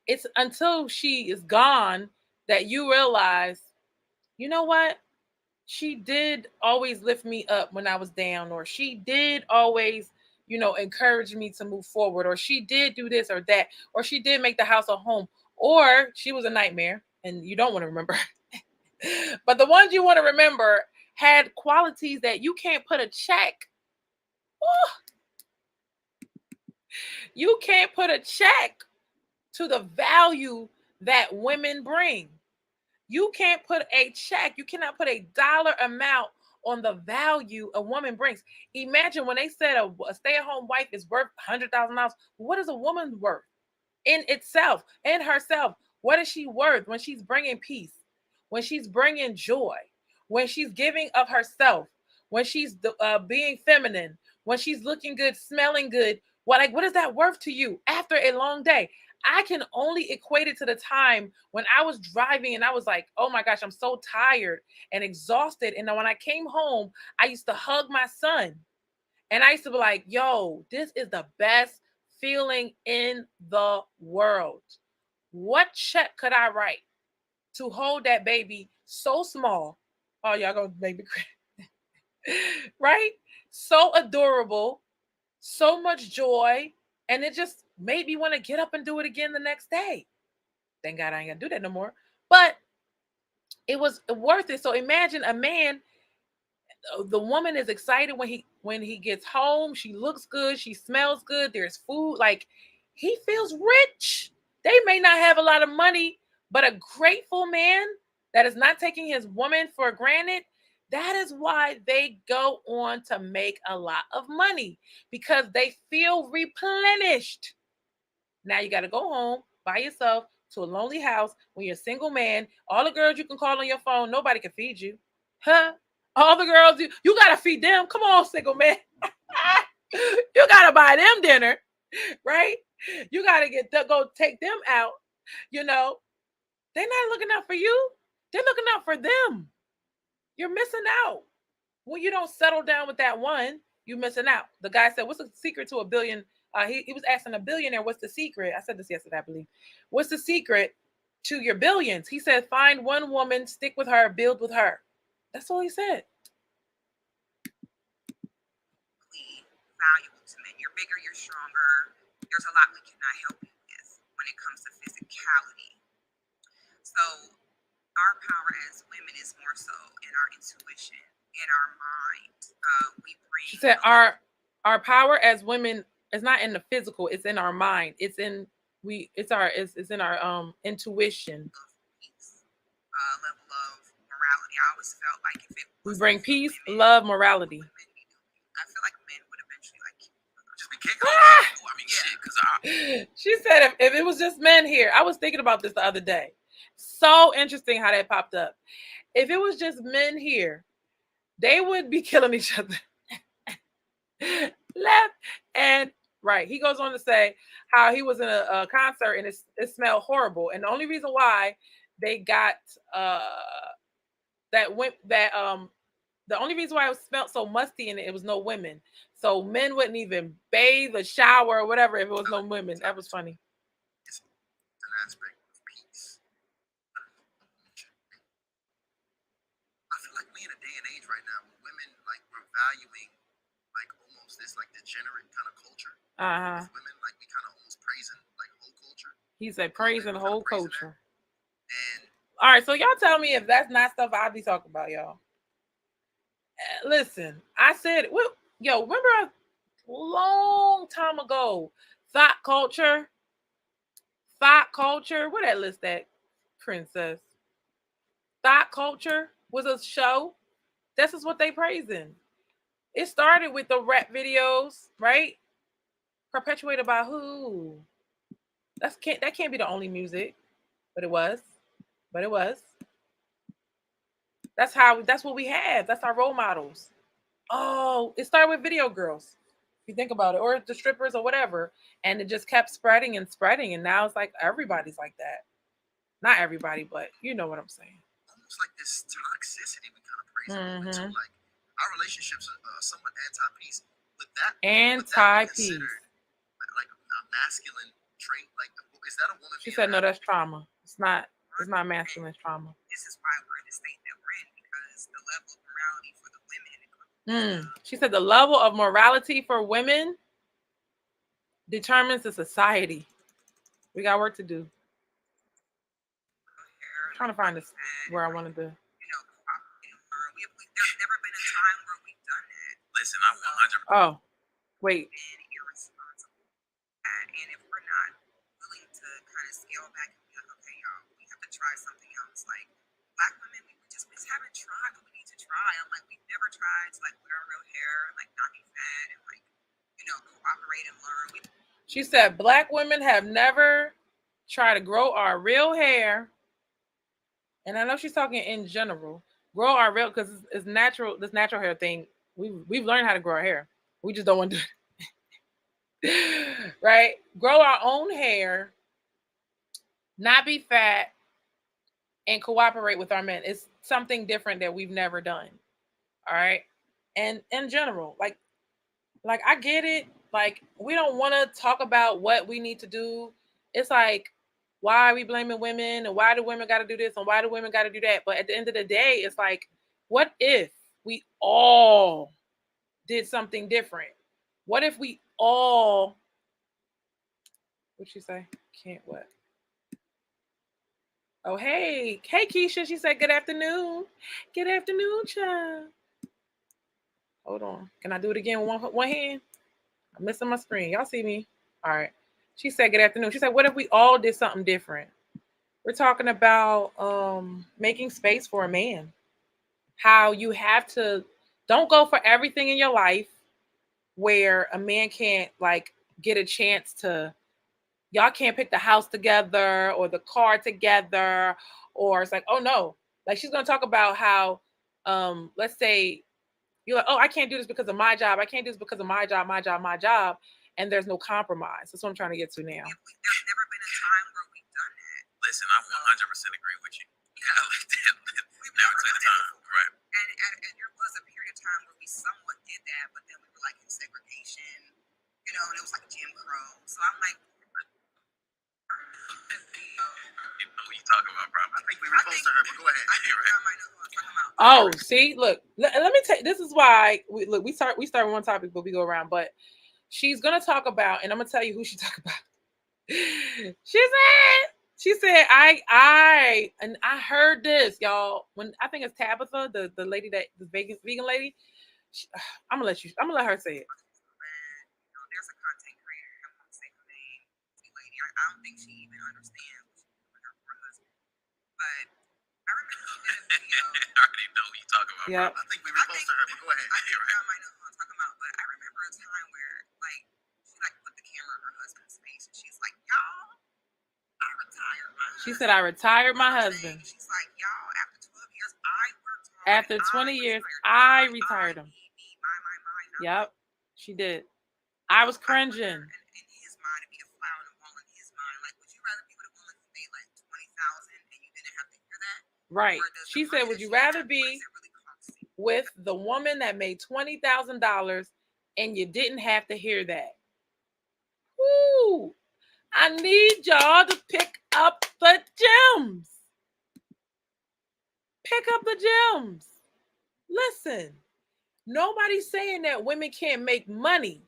it's until she is gone that you realize, you know what? She did always lift me up when I was down, or she did always, encourage me to move forward, or she did do this or that, or she did make the house a home, or she was a nightmare and you don't want to remember. But the ones you want to remember had qualities that you can't put a check. You can't put a check to the value that women bring. You can't put a check. You cannot put a dollar amount on the value a woman brings. Imagine when they said a stay-at-home wife is worth $100,000. What is a woman worth in itself, in herself? What is she worth when she's bringing peace, when she's bringing joy, when she's giving of herself, when she's being feminine, when she's looking good, smelling good? What is that worth to you after a long day? I can only equate it to the time when I was driving and I was like, oh my gosh, I'm so tired and exhausted. And then when I came home, I used to hug my son. And I used to be like, yo, this is the best feeling in the world. What check could I write to hold that baby so small? Oh, y'all gonna make me cry. Right? So adorable, so much joy. And it just made me want to get up and do it again the next day. Thank God I ain't gonna do that no more. But it was worth it. So imagine a man The woman is excited when he gets home. She looks good, she smells good, there's food. Like, he feels rich. They may not have a lot of money, but a grateful man that is not taking his woman for granted, that is why they go on to make a lot of money, because they feel replenished. Now you got to go home by yourself to a lonely house when you're a single man. All the girls you can call on your phone, nobody can feed you. Huh? All the girls, you got to feed them. Come on, single man. You got to buy them dinner, right? You got to go take them out. You know, they're not looking out for you. They're looking out for them. You're missing out. When you don't settle down with that one, you're missing out. The guy said, what's the secret to a billion? He was asking a billionaire, what's the secret? I said this yesterday, I believe. What's the secret to your billions? He said, find one woman, stick with her, build with her. That's all he said. Valuable to men. You're bigger, you're stronger. There's a lot we cannot help you with when it comes to physicality. So our power as women is more so in our intuition, in our mind. We bring. She said our power as women is not in the physical; it's in our mind. It's in It's in our intuition. Peace, level of morality. I always felt like if it We was bring peace, love, morality. I feel like men would eventually like just be careful. I mean, shit, because She said if it was just men here, I was thinking about this the other day. So interesting how that popped up. If it was just men here, they would be killing each other left and right. He goes on to say how he was in a concert and it smelled horrible, and the only reason why they got the only reason why it smelled so musty and it was no women. So men wouldn't even bathe or shower or whatever if it was no women. That was funny. it's an aspect of peace. I feel like we in a day and age right now where women, like, we're valuing, like, almost this, like, degenerate kind of culture. With women, like, we kind of almost praising, like, whole culture. He said praising the whole culture. And all right, so y'all tell me if that's not stuff I'll be talking about, y'all. Listen, I said, remember a long time ago, thought culture, where that list at, princess? Thought culture was a show. This is what they praising. It started with the rap videos, right? Perpetuated by who? That can't be the only music, but it was. That's what we have. That's our role models. Oh, it started with video girls. If you think about it, or the strippers or whatever, and it just kept spreading, and now it's like everybody's like that. Not everybody, but you know what I'm saying. Almost like this toxicity we kind of praise women too. Like, our relationships are somewhat anti-peace. Would that anti-peace, like a masculine trait? Like, is that a woman? She said, no, that's trauma. It's not masculine trauma. This is why we're in the state that we're in, because the level of morality for the women. She said the level of morality for women determines the society. We got work to do. I'm trying to find this where I wanted to. There's never been a time where we've done that. Listen, I 100%. Oh, wait. Been irresponsible. And if we're not willing to kind of scale back and be like, okay, y'all, we have to try something else. Like, Black women, we just haven't tried what we need to try. I'm like, we've never tried to, like, wear our real hair and, like, not be fat and, like, cooperate and learn. She said Black women have never tried to grow our real hair. And I know she's talking in general. Grow our real, because it's natural. This natural hair thing, we've learned how to grow our hair. We just don't want to do it. Right? Grow our own hair, not be fat, and cooperate with our men. It's something different that we've never done. All right. And in general, like I get it. Like, we don't want to talk about what we need to do. It's like, why are we blaming women, and why do women got to do this, and why do women got to do that? But at the end of the day, it's like, what if we all did something different? What if we all, what'd she say? Can't what? Oh, hey Keisha. She said, good afternoon. Good afternoon, child. Hold on. Can I do it again with one hand? I'm missing my screen. Y'all see me? All right. She said, good afternoon. She said, what if we all did something different? We're talking about making space for a man. How you have to, don't go for everything in your life where a man can't like get a chance to, y'all can't pick the house together or the car together, or it's like, oh no. Like she's gonna talk about how let's say you're like, oh, I can't do this because of my job. I can't do this because of my job, and there's no compromise. That's what I'm trying to get to now. There's never been a time where we've done that. Listen, I 100% agree with you. We've Never never took done time. that before. Right. And there was a period of time where we somewhat did that, but then we were like in segregation. You know, and it was like Jim Crow. So I'm like, You know what you're talking about, probably. I think we were close to her, but go ahead. I think Right. y'all might know who I'm talking about. Oh, see, look, let me tell you, this is why we start with one topic, but we go around. But she's gonna talk about, and I'm gonna tell you who she talked about. She said, I heard this, y'all. When I think it's Tabitha, the lady that the vegan lady. I'm gonna let her say it. You know, there's a content creator. I'm gonna say her name. The lady. I don't think she even understands what she's doing her husband. But I remember she did a video. I already know what you're talking about. Yep. I think we were close to her, but go ahead. I think y'all might know who I'm talking about. But I remember a time where like she like put the camera in her husband's face and she's like, y'all, I retired my husband. She said, I retired my You know what I'm husband. saying? She's like, y'all, after 12 years, I worked hard. After 20 years, I retired him. My. Yep, she did. I was cringing. In his mind, to be a fly on the wall in his mind. Like, would you rather be with a woman who made like 20,000 and you didn't have to hear that? Right. Or does the She money said, that would you she had, rather what be does it really cost you? with the woman that made $20,000 and you didn't have to hear that? Woo! I need y'all to pick up the gems. Pick up the gems. Listen, nobody's saying that women can't make money.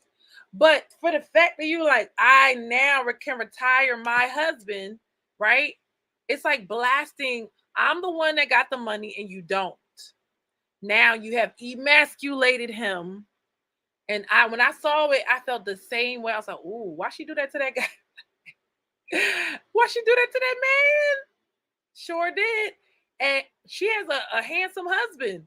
But for the fact that you're like, I now can retire my husband, right? It's like blasting, I'm the one that got the money and you don't. Now you have emasculated him. And when I saw it, I felt the same way. I was like, ooh, why she do that to that guy? Why she do that to that man? Sure did. And she has a handsome husband.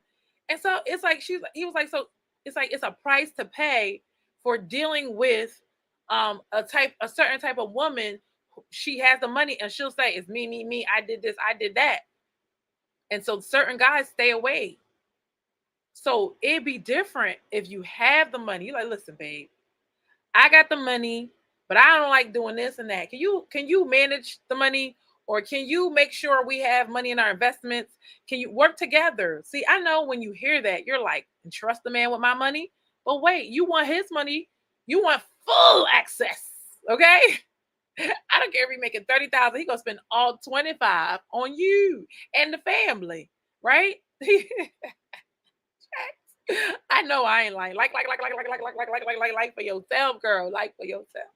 And so it's like he was like, so it's like it's a price to pay for dealing with a certain type of woman. She has the money and she'll say, it's me, I did this, I did that. And so certain guys stay away. So it'd be different if you have the money. You're like, listen, babe, I got the money, but I don't like doing this and that. Can you manage the money? Or can you make sure we have money in our investments? Can you work together? See, I know when you hear that, you're like, trust the man with my money. But wait, you want his money. You want full access. Okay? I don't care if he's making 30,000. He gonna spend all 25 on you and the family, right? I know I ain't like for yourself, girl. Like for yourself.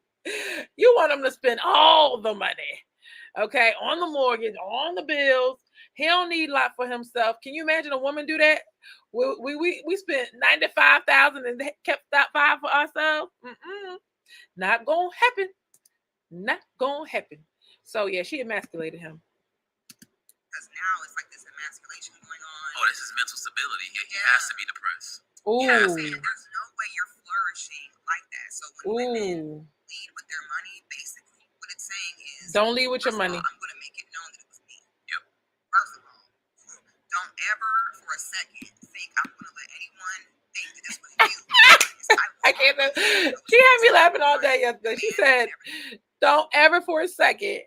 You want him to spend all the money, okay, on the mortgage, on the bills. He don't need a lot for himself. Can you imagine a woman do that? We spent 95,000 and kept that 5 for ourselves. Not gonna happen. Not gonna happen. So yeah, she emasculated him. Because now it's like this emasculation going on. Oh, this is mental stability. He has to be depressed. Ooh. You know what I'm saying? There's no way you're flourishing like that. So when women Ooh. lead with their money, basically what it's saying is, Don't lead with your first of money. all, I'm going to make it known that it was me. Yep. First of all, don't ever for a second think I'm going to let anyone think that this was you. I can't. She had me laughing all day yesterday. She said, don't ever for a second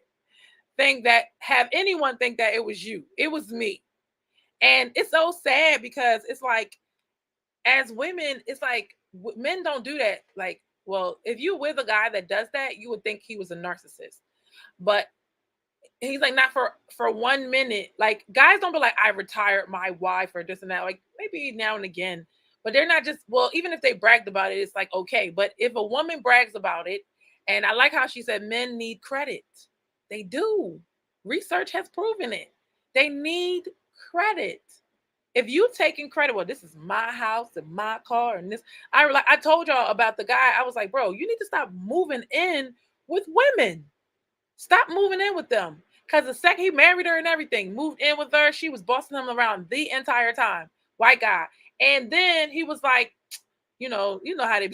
have anyone think that it was you. It was me. And it's so sad because it's like, as women, it's like men don't do that. Like, well, if you with a guy that does that, you would think he was a narcissist. But he's like, not for 1 minute. Like, guys don't be like, I retired my wife or this and that. Like, maybe now and again. But they're not just, well, even if they bragged about it, it's like, okay. But if a woman brags about it, and I like how she said men need credit. They do. Research has proven it. They need credit. If you taking credit, well, this is my house and my car and this, I told y'all about the guy. I was like, bro, you need to stop moving in with women. Stop moving in with them. Because the second he married her and everything, moved in with her, she was bossing him around the entire time. White guy. And then he was like, you know how they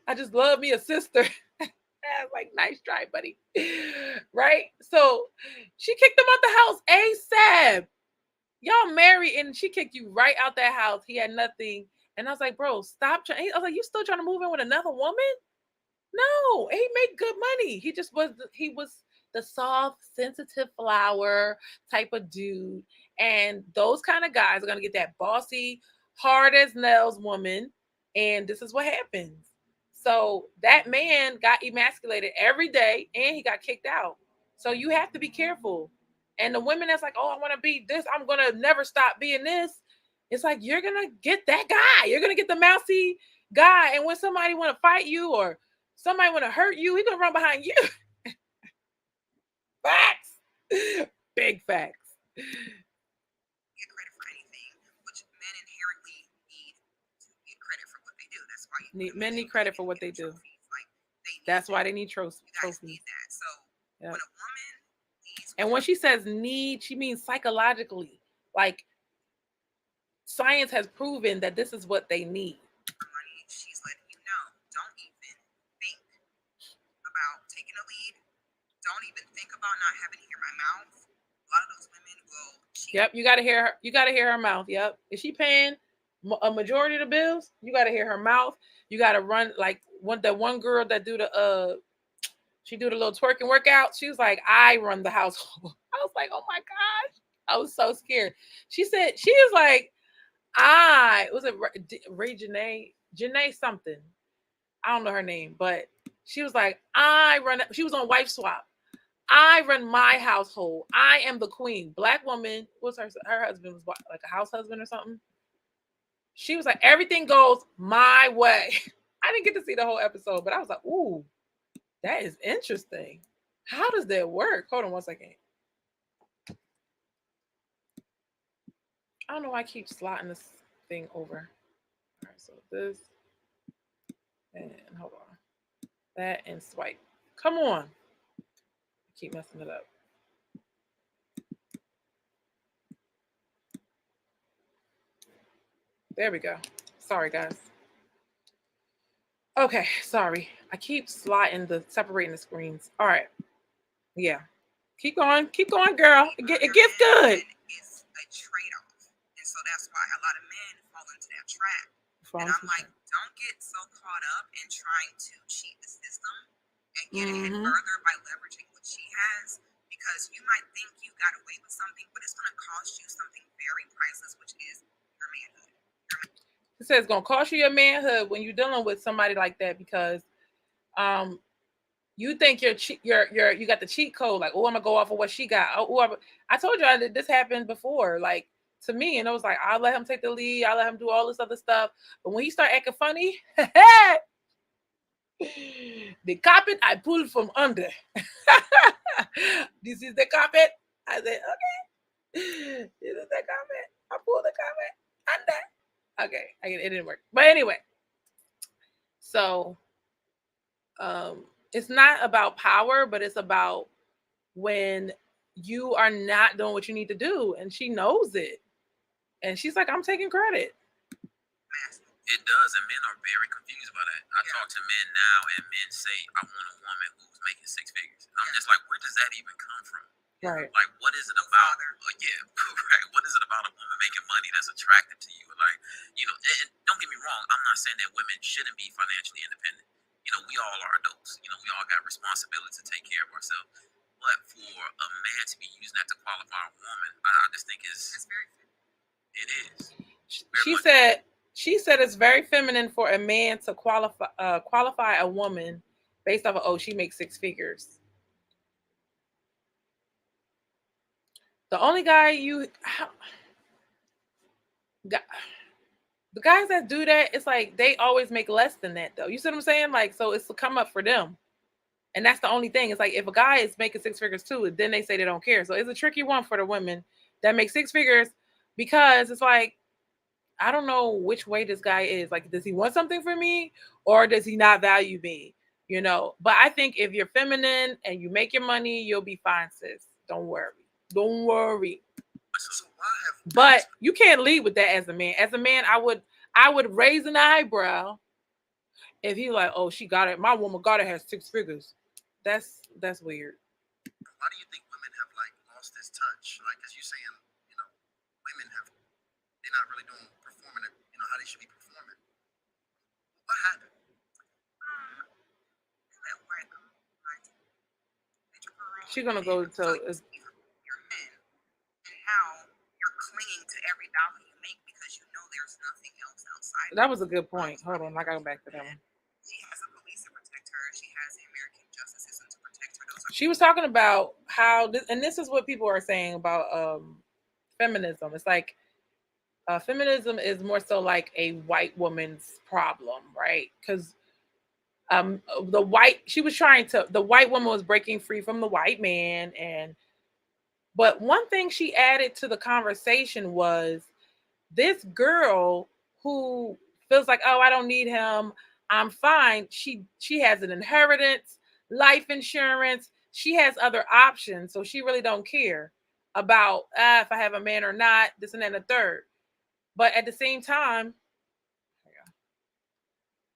I just love me a sister. I was like, nice try, buddy. Right? So she kicked him out the house ASAP. Y'all married and she kicked you right out that house. He had nothing. And I was like, bro, stop trying. I was like, you still trying to move in with another woman? No, he made good money. He was the soft, sensitive flower type of dude. And those kind of guys are gonna get that bossy, hard as nails woman. And this is what happens. So that man got emasculated every day and he got kicked out. So you have to be careful. And the women that's like, oh, I want to be this, I'm gonna never stop being this. It's like you're gonna get that guy. You're gonna get the mousy guy. And when somebody want to fight you or somebody want to hurt you, he gonna run behind you. Facts. Big facts. Get credit for anything, which men inherently need to get credit for what they do. That's why Men need credit for what they do. Like, that's why they need trophies. You guys need that. So yep. When a woman needs, and when she says need, she means psychologically. Like science has proven that this is what they need. Money, she's letting you know. Don't even think about taking a lead. Don't even think about not having to hear my mouth. A lot of those women will cheat. Yep, you gotta hear her. You gotta hear her mouth. Yep. Is she paying a majority of the bills? You gotta hear her mouth. You gotta run like that one girl that do the she do the little twerking workout. She was like, I run the household. I was like, oh my gosh. I was so scared. She said, she was like, was it Ray Janae something. I don't know her name, but she was like, she was on Wife Swap. I run my household. I am the queen. Black woman, what's her husband was like a house husband or something. She was like, everything goes my way. I didn't get to see the whole episode, but I was like, ooh, that is interesting. How does that work? Hold on 1 second. I don't know why I keep slotting this thing over. All right, so this and hold on. That and swipe. Come on. I keep messing it up. There we go. Sorry, guys. Okay, sorry. I keep separating the screens. All right. Yeah. Keep going, girl. It gets good. It's a trade-off. And so that's why a lot of men fall into that trap. And I'm like, don't get so caught up in trying to cheat the system and get ahead further by leveraging what she has, because you might think you got away with something, but it's going to cost you something very priceless, which is your manhood. It says it's going to cost you your manhood when you're dealing with somebody like that, because you think you got the cheat code, like, oh, I'm gonna go off of what she got. I told you this happened before, like to me, and it was like, I'll let him take the lead, I'll let him do all this other stuff. But when he start acting funny, the carpet I pulled from under. This is the carpet. I said, okay. This is the carpet. I pulled the carpet under. Okay, it didn't work. But anyway, so it's not about power, but it's about when you are not doing what you need to do, and she knows it. And she's like, I'm taking credit. It does, and men are very confused by that. I talk to men now, and men say, I want a woman who's making six figures. And I'm just like, where does that even come from? Right. Like, what is it about? Right. What is it about a woman making money that's attractive to you? Like, and don't get me wrong, I'm not saying that women shouldn't be financially independent. We all are adults. We all got responsibility to take care of ourselves. But for a man to be using that to qualify a woman, I just think it's very feminine. It is. She said it's very feminine for a man to qualify a woman based off of, she makes six figures. The only guy the guys that do that, it's like they always make less than that, though. You see what I'm saying? Like, so it's to come up for them. And that's the only thing. It's like if a guy is making six figures too, then they say they don't care. So it's a tricky one for the women that make six figures, because it's like, I don't know which way this guy is. Like, does he want something from me or does he not value me? You know, but I think if you're feminine and you make your money, you'll be fine, sis. Don't worry. Don't worry. So why have But you can't lead with that as a man. As a man, I would raise an eyebrow if he like, oh, she got it. My woman got it, has six figures. That's weird. why do you think women have like lost this touch? Like, as you saying, you know, women have they're not really doing performing it, you know, how they should be performing. What happened? That white girl, She's gonna go so to. your men and how you're clinging to every dollar you make because you know there's nothing else outside. That was a good point. Hold on, I gotta go back to that one. She has the police to protect her. She has the American justice system to protect her. Those are She was talking about how, and this is what people are saying about feminism. It's like feminism is more so like a white woman's problem, right? Because the white woman was breaking free from the white man, but one thing she added to the conversation was this girl who feels like, oh, I don't need him, I'm fine. She has an inheritance, life insurance, she has other options, so she really don't care about if I have a man or not, this and that and the third. But at the same time,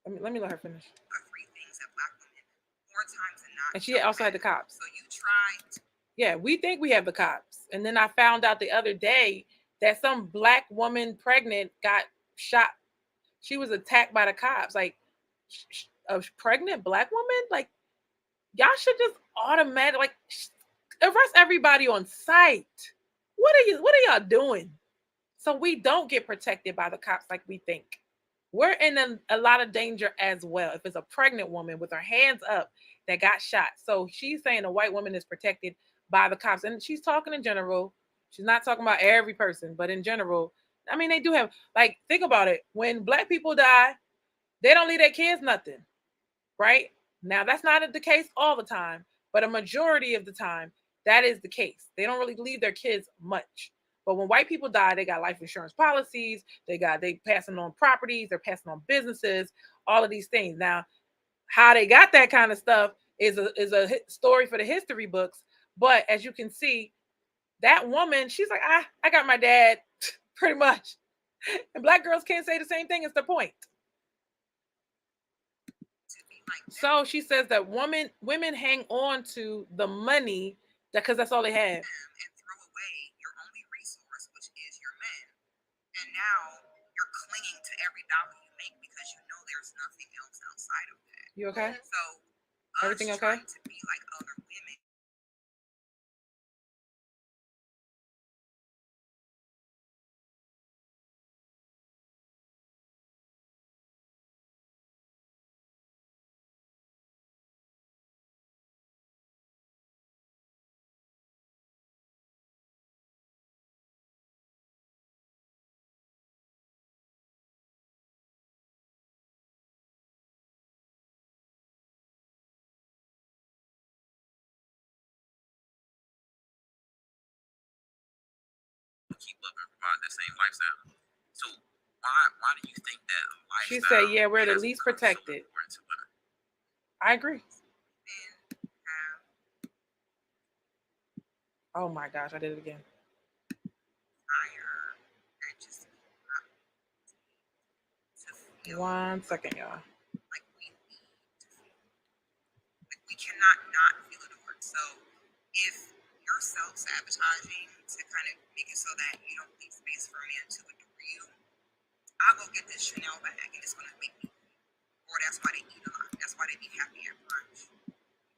let me let her finish. free things that black women more times than not. And she also had the cops. So you try. Yeah, we think we have the cops. And then I found out the other day that some black woman pregnant got shot. She was attacked by the cops. Like, a pregnant black woman? Like, y'all should just automatically, like, arrest everybody on sight. What are y'all doing? So we don't get protected by the cops like we think. We're in a lot of danger as well. If it's a pregnant woman with her hands up that got shot. So she's saying a white woman is protected by the cops. And she's talking in general. She's not talking about every person, but in general, I mean, they do have, like, think about it. When black people die, they don't leave their kids nothing, right? Now, that's not the case all the time, but a majority of the time, that is the case. They don't really leave their kids much. But when white people die, they got life insurance policies, they passing on properties, they're passing on businesses, all of these things. Now, how they got that kind of stuff is a story for the history books. But as you can see, that woman, she's like, I got my dad, pretty much. And black girls can't say the same thing. It's the point. So she says that women hang on to the money because that's all they have. And throw away your only resource, which is your men. And now you're clinging to every dollar you make because you know there's nothing else outside of that. You okay? So Everything okay? Trying to be like other women. Keep up and provide that same lifestyle. So why do you think that lifestyle? She said, yeah, we're the least protected. I agree. Oh my gosh, I did it again. One second, y'all. Like we cannot not feel adored. So if you're self-sabotaging to kind of make it so that you don't leave space for a man to adore you, I'll go get this Chanel bag and it's gonna make me, or that's why they eat a lot. That's why they be happy at brunch.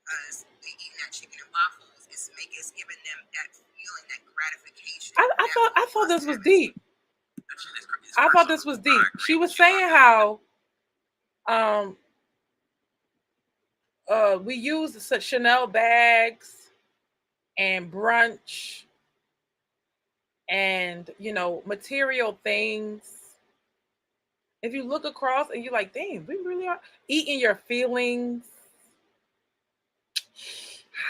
Because they eating that chicken and waffles, it's giving them that feeling, that gratification. I thought this was deep. I thought this was deep. She was saying how we use the Chanel bags and brunch and, you know, material things. If you look across and you're like, damn, we really are eating your feelings.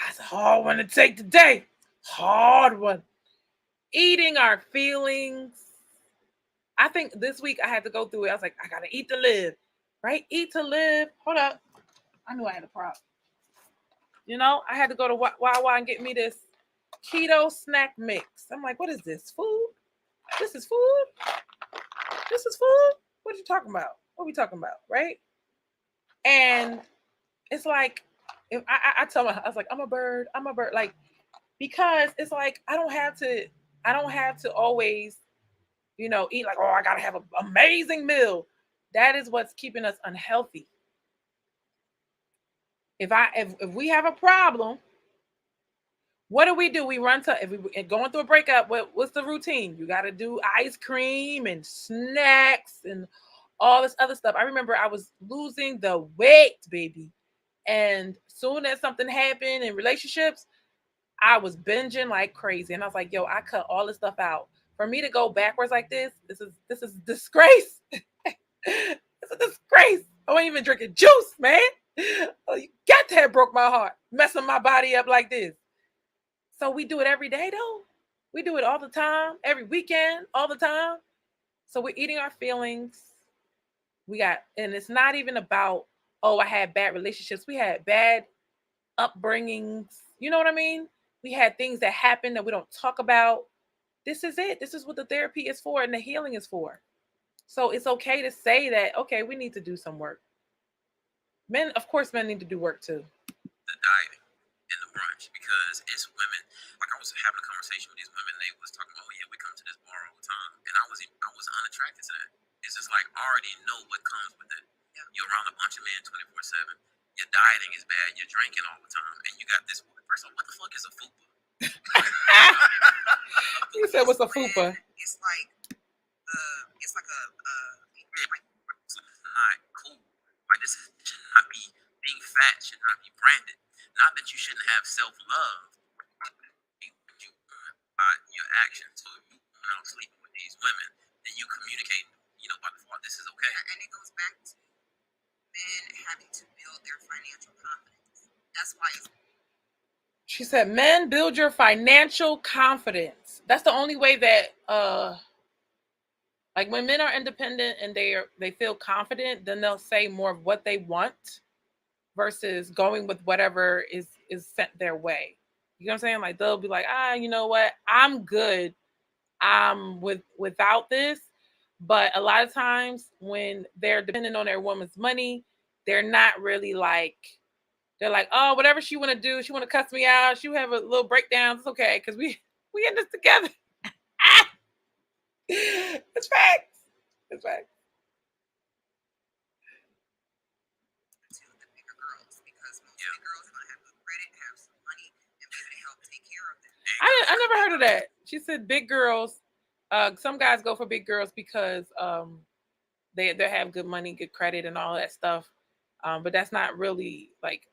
That's a hard one to take today. Hard one. eating our feelings. I think this week I had to go through it. I was like, I gotta eat to live, right? Eat to live. Hold up. I knew I had a prop. You know, I had to go to Wawa and get me this keto snack mix. I'm like, what is this? Food? This is food? This is food? What are you talking about? What are we talking about? Right? And it's like, if I tell my, I was like, I'm a bird. Like, because it's like, I don't have to always, eat like, oh, I got to have an amazing meal. That is what's keeping us unhealthy. If we have a problem, what do? We run to, if we going through a breakup, what's the routine? You got to do ice cream and snacks and all this other stuff. I remember I was losing the weight, baby. And soon as something happened in relationships, I was binging like crazy. And I was like, yo, I cut all this stuff out. For me to go backwards like this is disgrace. It's a disgrace. I wasn't even drinking juice, man. Oh, you got to have broke my heart, messing my body up like this. So we do it every day though. We do it all the time, every weekend, all the time. So we're eating our feelings. And it's not even about, oh, I had bad relationships. We had bad upbringings. You know what I mean? We had things that happened that we don't talk about. This is it. This is what the therapy is for and the healing is for. So it's okay to say that, okay, we need to do some work. Men, of course, men need to do work too. The dieting and the brunch, because it's women. Like, I was having a conversation with these women, and they was talking about, oh yeah, we come to this bar all the time, and I was unattracted to that. It's just like, I already know what comes with that. Yeah. You're around a bunch of men 24/7. Your dieting is bad. You're drinking all the time, and you got this. First of all, what the fuck is a fupa? You said what's a fupa? It's like it's like a not cool. Like, this should not be, being fat should not be branded. Not that you shouldn't have self-love, but you your actions. So if you went out sleeping with these women, then you communicate, by default, this is okay. And it goes back to men having to build their financial confidence. That's why she said, men, build your financial confidence. That's the only way that like when men are independent and they feel confident, then they'll say more of what they want versus going with whatever is sent their way. You know what I'm saying? Like, they'll be like, you know what? I'm good. I'm without this. But a lot of times when they're dependent on their woman's money, they're not really like, they're like, oh, whatever she want to do, she want to cuss me out, she have a little breakdown, it's okay, because we in this together. It's facts. It's facts. to the bigger girls, because most big girls are gonna have good credit, have some money, and be able to help take care of them. I never heard of that. She said big girls. Some guys go for big girls because they have good money, good credit, and all that stuff. But that's not really like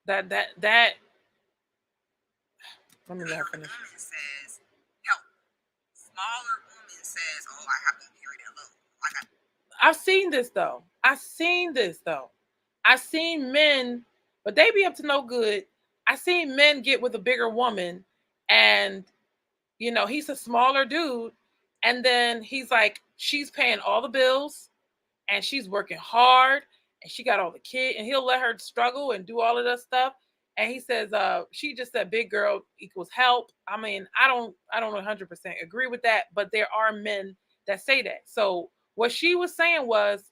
that. Let me let her finish. Woman says help. Smaller woman says, oh, I have to carry that load. I've seen this though. I've seen men, but they be up to no good. I've seen men get with a bigger woman, and he's a smaller dude, and then he's like, she's paying all the bills, and she's working hard, and she got all the kids, and he'll let her struggle and do all of that stuff. And he says, she just said big girl equals help. I mean, I don't 100% agree with that, but there are men that say that. So what she was saying was,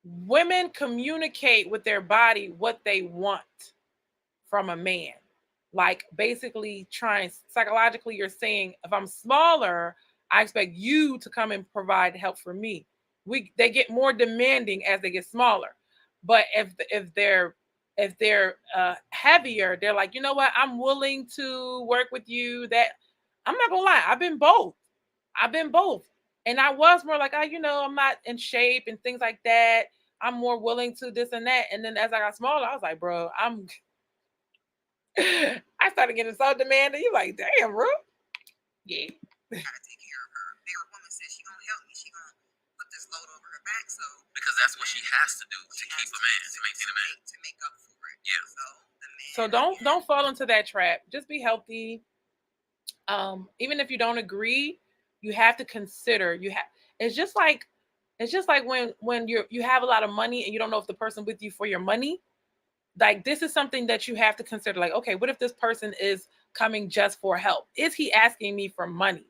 women communicate with their body what they want from a man. Like, basically trying psychologically, you're saying, if I'm smaller, I expect you to come and provide help for me. They get more demanding as they get smaller. But if they're heavier, they're like, you know what, I'm willing to work with you. That, I'm not gonna lie, I've been both. And I was more like, I'm not in shape and things like that. I'm more willing to this and that. And then as I got smaller, I was like, bro, I started getting so demanding. You're like, damn, bro. Yeah. I gotta take care of her. Bigger woman says she gonna help me. She gonna put this load over her back. So because that's what she has to do to keep a man, to maintain a man, to make up for it. Yeah. So the man. So don't fall into that trap. Just be healthy. Even if you don't agree, you have to consider. It's just like when you have a lot of money and you don't know if the person with you for your money. Like, this is something that you have to consider. Like, okay, what if this person is coming just for help? Is he asking me for money?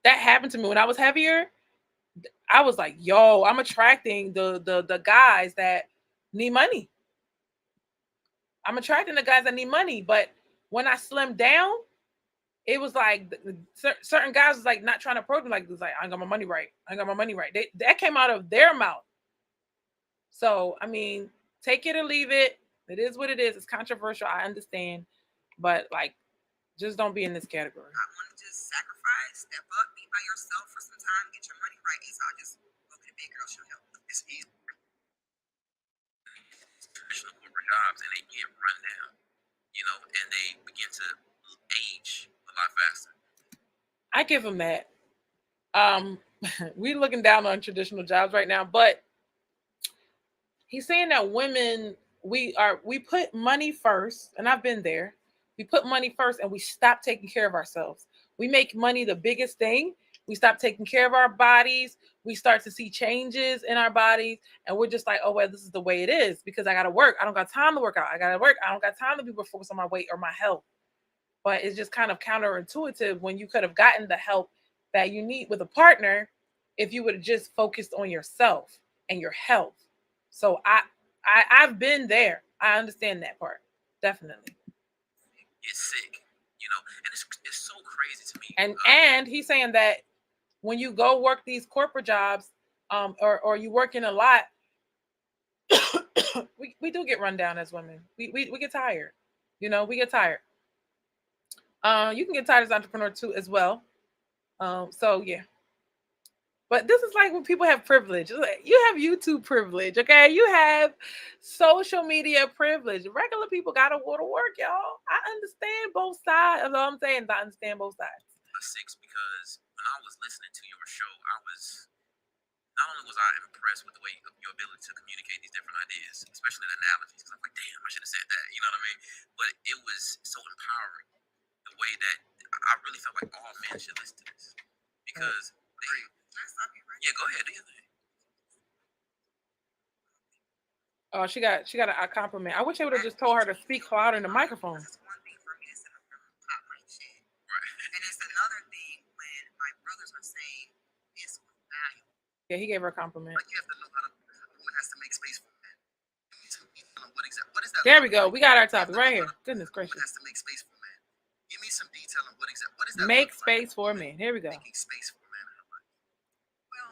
That happened to me when I was heavier. I was like, yo, I'm attracting the guys that need money. I'm attracting the guys that need money. But when I slimmed down, it was like certain guys was like not trying to approach me. Like, it was like, I ain't got my money right. I ain't got my money right. That came out of their mouth. So, I mean, take it or leave it. It is what it is. It's controversial. I understand. But, like, just don't be in this category. I want to just sacrifice, step up, be by yourself for some time, get your money right. It's not just go to the big girl, she'll help. It's easy. Traditional corporate jobs, and they get run down, and they begin to age a lot faster. I give them that. We looking down on traditional jobs right now, but he's saying that women, we put money first, and I've been there. We put money first and we stop taking care of ourselves. We make money the biggest thing. We stop taking care of our bodies. We start to see changes in our bodies, and we're just like, oh, well, this is the way it is because I got to work. I don't got time to work out. I got to work. I don't got time to be focused on my weight or my health. But it's just kind of counterintuitive when you could have gotten the help that you need with a partner if you would have just focused on yourself and your health. So I've been there. I understand that part. Definitely. Get sick, and it's so crazy to me. And he's saying that when you go work these corporate jobs, or you work in a lot, we do get run down as women. We get tired. We get tired. You can get tired as an entrepreneur too as well. So yeah. But this is like when people have privilege. You have YouTube privilege, okay? You have social media privilege. Regular people gotta go to work, y'all. I understand both sides. That's all I'm saying. I understand both sides. Six, because when I was listening to your show, not only was I impressed with the way of your ability to communicate these different ideas, especially the analogies, because I'm like, damn, I should have said that. You know what I mean? But it was so empowering the way that I really felt like all men should listen to this because. Yeah, go ahead. Do your thing. Oh, she got a compliment. I wish I would have just told her to speak louder in the microphone. It's one thing for me to sit up here and pop my shit. Right. And it's another thing when my brothers are saying this was valuable. Yeah, he gave her a compliment. Like, you have to know how a woman has to make space for men. What is that? There we go. We got our topic right here. Goodness gracious. Has to make space for men. Give me some detail on what is that? Make space for men. Here we go. Making space for men. Well,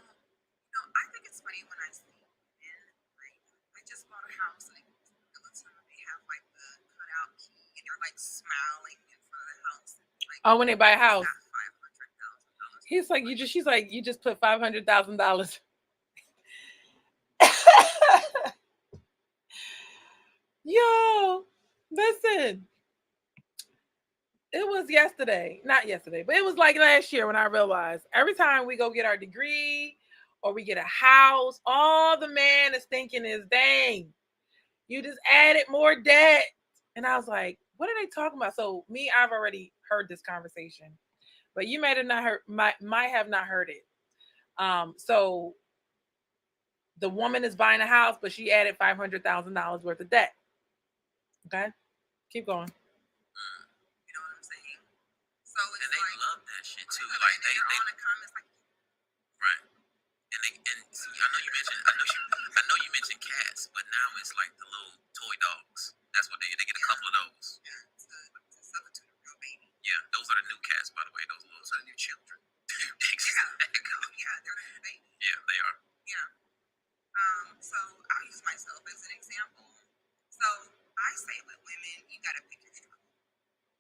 I think it's funny when I see men, like, I just bought a house and they have like the cutout key and they're like smiling in front of the house. Like, oh, when they buy a house. $500,000. She's like, you just put $500,000. Yo, listen. It was not yesterday, but it was like last year when I realized every time we go get our degree or we get a house, all the man is thinking is, dang, you just added more debt. And I was like, what are they talking about? So I've already heard this conversation, but you might have not heard it. So the woman is buying a house, but she added $500,000 worth of debt. Okay, keep going. You know what I'm saying? So it's and they like, love that shit too. Like they on the comments like, right. And see, I know you mentioned cats, but now it's like the little toy dogs. That's what they get a couple of those. Yeah, to substitute a real baby. Yeah, those are the new cats, by the way. Those are the new children. Exactly. Yeah, they're the baby. Yeah, they are. Yeah. So I'll use myself as an example. So I say with women, you gotta pick your struggle.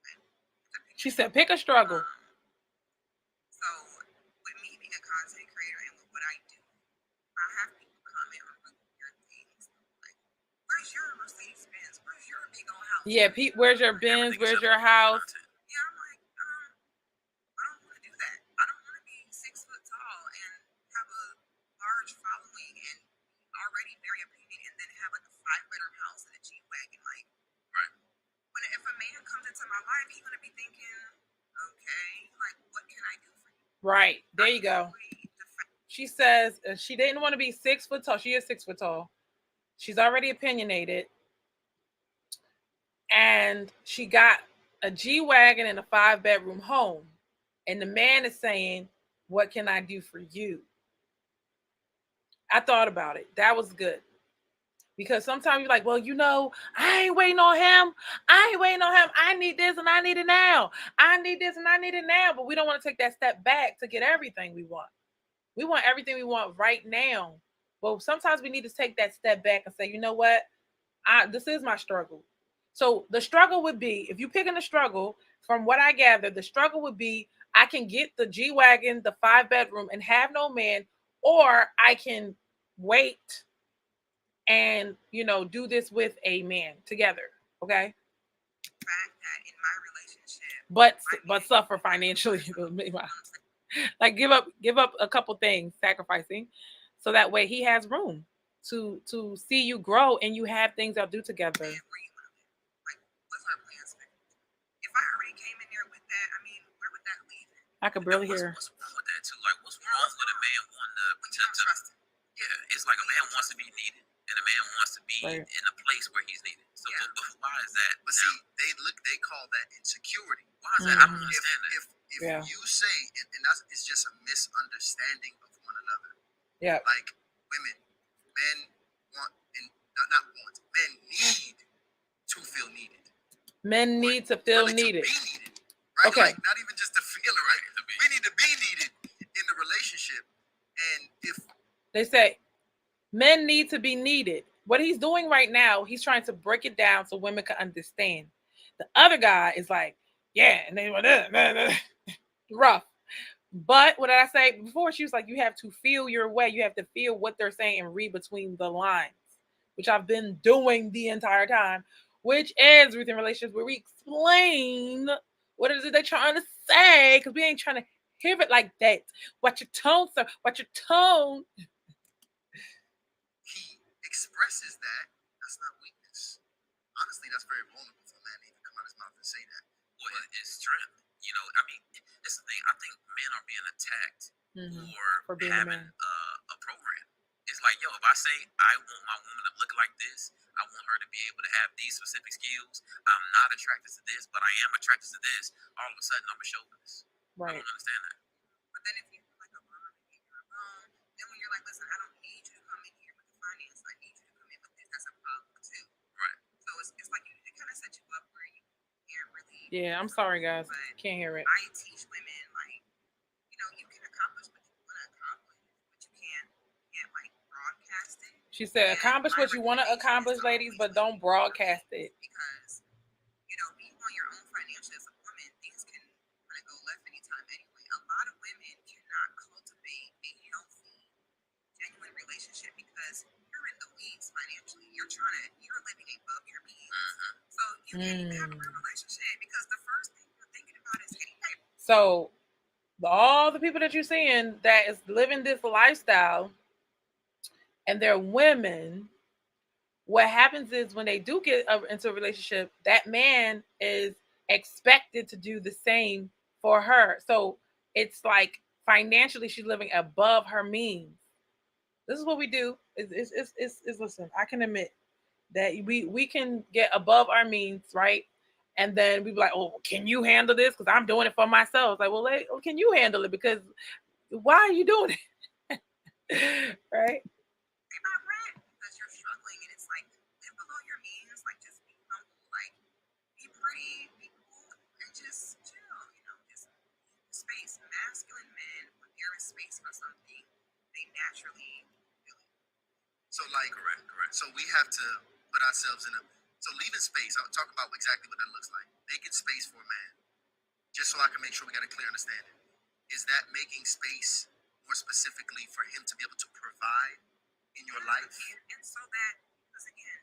Okay? She said, pick a struggle. So with me being a content creator and with what I do, I have people comment on your things. Like, where's your Mercedes Benz? Where's your big old house? Yeah, Pete, where's your Benz? Where's your house? Yeah, I'm like, I don't want to do that. I don't want to be 6 foot tall and have a large following and already very opinionated and then have like a 5-bedroom house and a G-Wagon. Like, right. Right. There you go. Truly defend. She says she didn't want to be 6 foot tall. She is 6 foot tall. She's already opinionated. And she got a G Wagon and a 5 bedroom home. And the man is saying, what can I do for you? I thought about it. That was good. Because sometimes you're like, well, I ain't waiting on him. I ain't waiting on him. I need this and I need it now. I need this and I need it now. But we don't want to take that step back to get everything we want. We want everything we want right now. But sometimes we need to take that step back and say, you know what? This is my struggle. So the struggle would be, if you pick in the struggle, from what I gather, the struggle would be I can get the G Wagon, the 5 bedroom, and have no man, or I can wait and do this with a man together. Okay. Fact that in my relationship, But suffer financially. Like give up a couple things, sacrificing, so that way he has room to see you grow and you have things y'all do together. where you want to live. Like, what's our plans? If I already came in there with that, I mean, where would that leave it? I could barely hear. What's wrong with that too? Like, what's wrong with a man wanting When you don't trust him. Yeah, it's like a man wants to be needed, and a man wants to be Right. in a place where he's needed. So, Yeah. but why is that? But see, they call that insecurity. Why is that? I don't Mhm. understand that. If Yeah. you say, and that's, it's just a misunderstanding of one another. Yeah. Like women, men want, and not want, men need to feel needed. Men need to feel Really needed. To be needed. Right? Okay. Like, not even just to feel it, right? We need to be needed in the relationship. And if They say men need to be needed. What he's doing right now, he's trying to break it down so women can understand. The other guy is like, yeah, and they went rough. But what did I say before? She was like, you have to feel your way. You have to feel what they're saying and read between the lines, which I've been doing the entire time, which is Ruth in Relationships, where we explain what is it they're trying to say, because we ain't trying to hear it like that. Watch your tone, sir. Watch your tone. he expresses that, that's not weakness. Honestly, that's very vulnerable for a man to even come out of his mouth and say that. Well, it's strength. I mean, this is the thing. I think men are being attacked For being a having man. a program. It's like, yo, if I say I want my woman to look like this, I want her to be able to have these specific skills. I'm not attracted to this, but I am attracted to this. All of a sudden, I'm a chauvinist. I Right. don't understand that. But then if you feel like a mom and you're alone, then when you're like, listen, I don't need you to come in here with the finance. I need you to come in with this. That's a problem too. Right. So it's like it kind of sets you up where you can't really. Yeah, I'm sorry, guys. Can't hear it. I teach women like, you can accomplish what you want to accomplish, but you can't like broadcast it. She said, accomplish what you want to accomplish, ladies, but don't broadcast it. Because being on your own financially as a woman, things can kind of go left anytime anyway. A lot of women cannot cultivate a healthy, genuine relationship because you're in the weeds financially. You're living above your means. So you can't even have a real relationship because the first thing you're thinking about is getting paid. So all the people that you're seeing that is living this lifestyle and they're women, what happens is when they do get into a relationship, that man is expected to do the same for her. So it's like financially she's living above her means. This is what we do. Is listen, I can admit that we can get above our means, right? And then we be like, oh, can you handle this? Because I'm doing it for myself. It's like, well, can you handle it? Because why are you doing it? Right? Pay my rent because you're struggling, and it's like live below your means. Like just be humble, like be pretty, be cool, and just chill. Just space. Masculine men, when there is space for something, they naturally feel it. So like, correct. So we have to put ourselves in so leaving space, I'll talk about exactly what that looks like. Making space for a man. Just so I can make sure we got a clear understanding. Is that making space more specifically for him to be able to provide in your life? And so that, because again,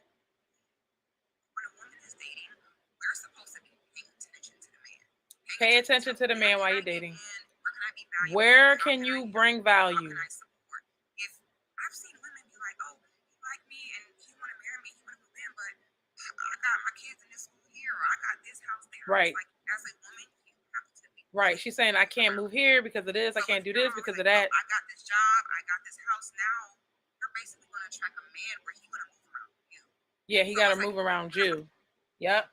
when a woman is dating, we're supposed to be paying attention to the man. Pay attention to the man while you're dating. Where can I be valuable? Where How can I you help? bring How value? can I support? If I've seen women be like, oh, he like me and he want to marry me, he want to move in, but I got my kids in this school here or I got this house there. Right. It's like, as a woman, you have to be Right. She's saying I can't move here because of this. I So can't if do you're this because of already, that. I got this job, I got this house now, you're basically going to attract a man where he's going to move around you. Yeah, he So got to it's like, move around you. Yep.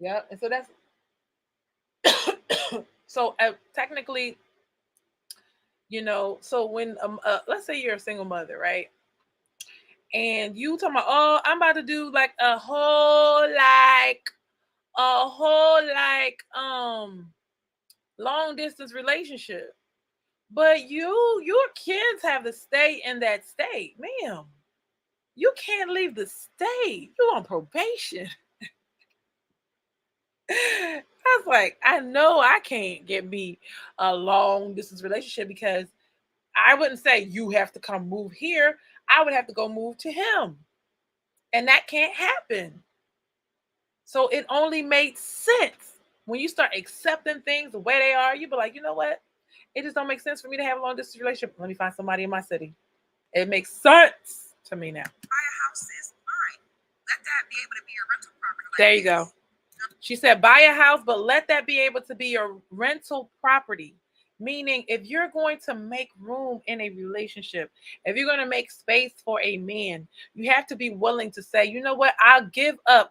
Yep. And so that's so technically, so when let's say you're a single mother, right? And you talking about, oh, I'm about to do like a whole long distance relationship. But your kids have to stay in that state, ma'am. You can't leave the state. You're on probation. I was like, I know I can't get me a long distance relationship because I wouldn't say you have to come move here. I would have to go move to him. And that can't happen. So it only made sense when you start accepting things the way they are. You be like, you know what? It just don't make sense for me to have a long distance relationship. Let me find somebody in my city. It makes sense to me now. Buy a house is fine. Let that be able to be your rental property. Like There you go. She said, buy a house, but let that be able to be your rental property. Meaning, if you're going to make room in a relationship, if you're going to make space for a man, you have to be willing to say, you know what, I'll give up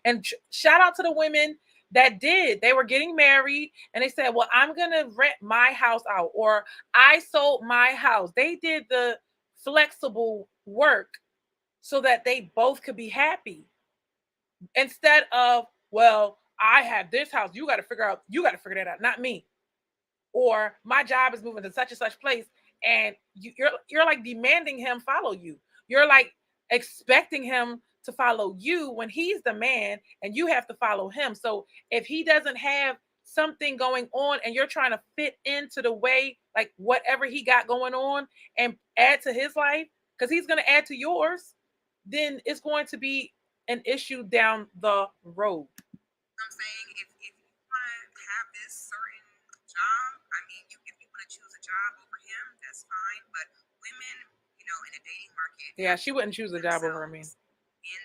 and shout out to the women that did. They were getting married and they said, well, I'm going to rent my house out, or I sold my house. They did the flexible work so that they both could be happy instead of, well, I have this house. You got to figure that out, not me. Or my job is moving to such and such place, and you're like demanding him follow you. You're like expecting him to follow you when he's the man and you have to follow him. So if he doesn't have something going on and you're trying to fit into the way, like whatever he got going on and add to his life, because he's going to add to yours, then it's going to be an issue down the road. I'm saying if you want to have this certain job, I mean, if you want to choose a job over him, that's fine. But women, in the dating market, Yeah, she wouldn't choose a job over me. In